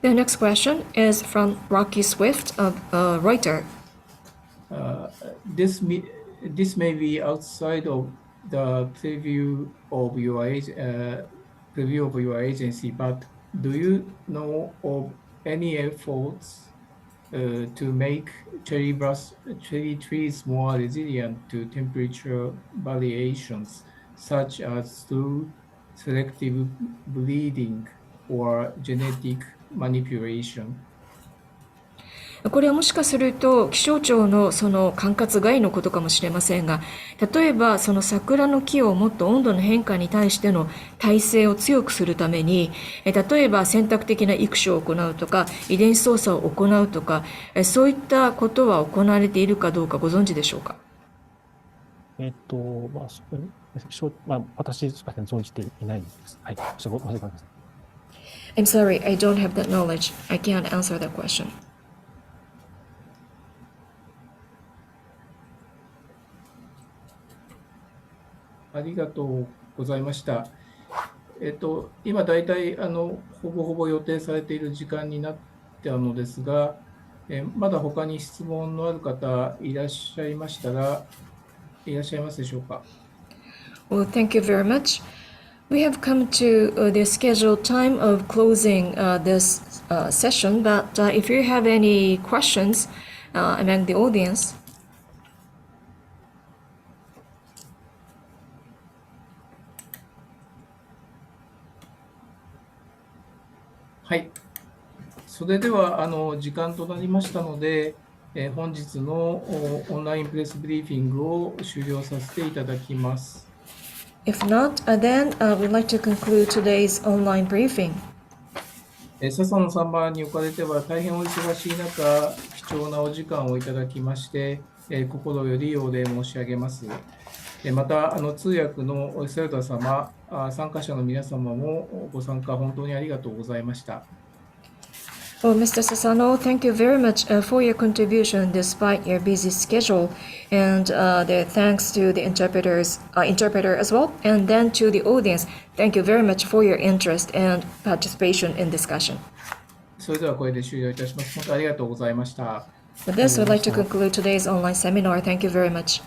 The next question is from Rocky Swift of Reuters. This may be outside of the preview of your agency, but do you know of any efforts to make cherry trees more resilient to temperature variations, such as through selective breeding or genetic manipulation? これはもしかすると気象庁のその管轄外のことかもしれませんが、例えばその桜の木をもっと温度の変化に対しての耐性を強くするために、例えば選択的な育種を行うとか遺伝子操作を行うとか、そういったことは行われているかどうかご存知でしょうか？私、すみません、存じていないです。はい、ごめんなさい。I'm sorry, I don't have that knowledge. I can't answer that question. ありがとうございました。今だいたいほぼほぼ予定されている時間になったのですが、まだ他に質問のある方いらっしゃいましたら、いらっしゃいますでしょうか？ Well, thank you very much. We have come to the scheduled time of closing this session, but if you have any questions among the audience, はい。それでは時間となりましたので、本日のオンラインプレスブリーフィングを終了させていただきます。if not, then we'd like to conclude today's online briefing. 笹野様におかれては大変お忙しい中、貴重なお時間をいただきまして、心よりお礼申し上げます。また、通訳のセルタ様、参加者の皆様もご参加本当にありがとうございました。Well, Mr. Sasano, thank you very much for your contribution despite your busy schedule, and thanks to the interpreter as well, and then to the audience, thank you very much for your interest and participation in discussion. それではこれで終了いたします。本当にありがとうございました。With this, we'd like to conclude today's online seminar. Thank you very much.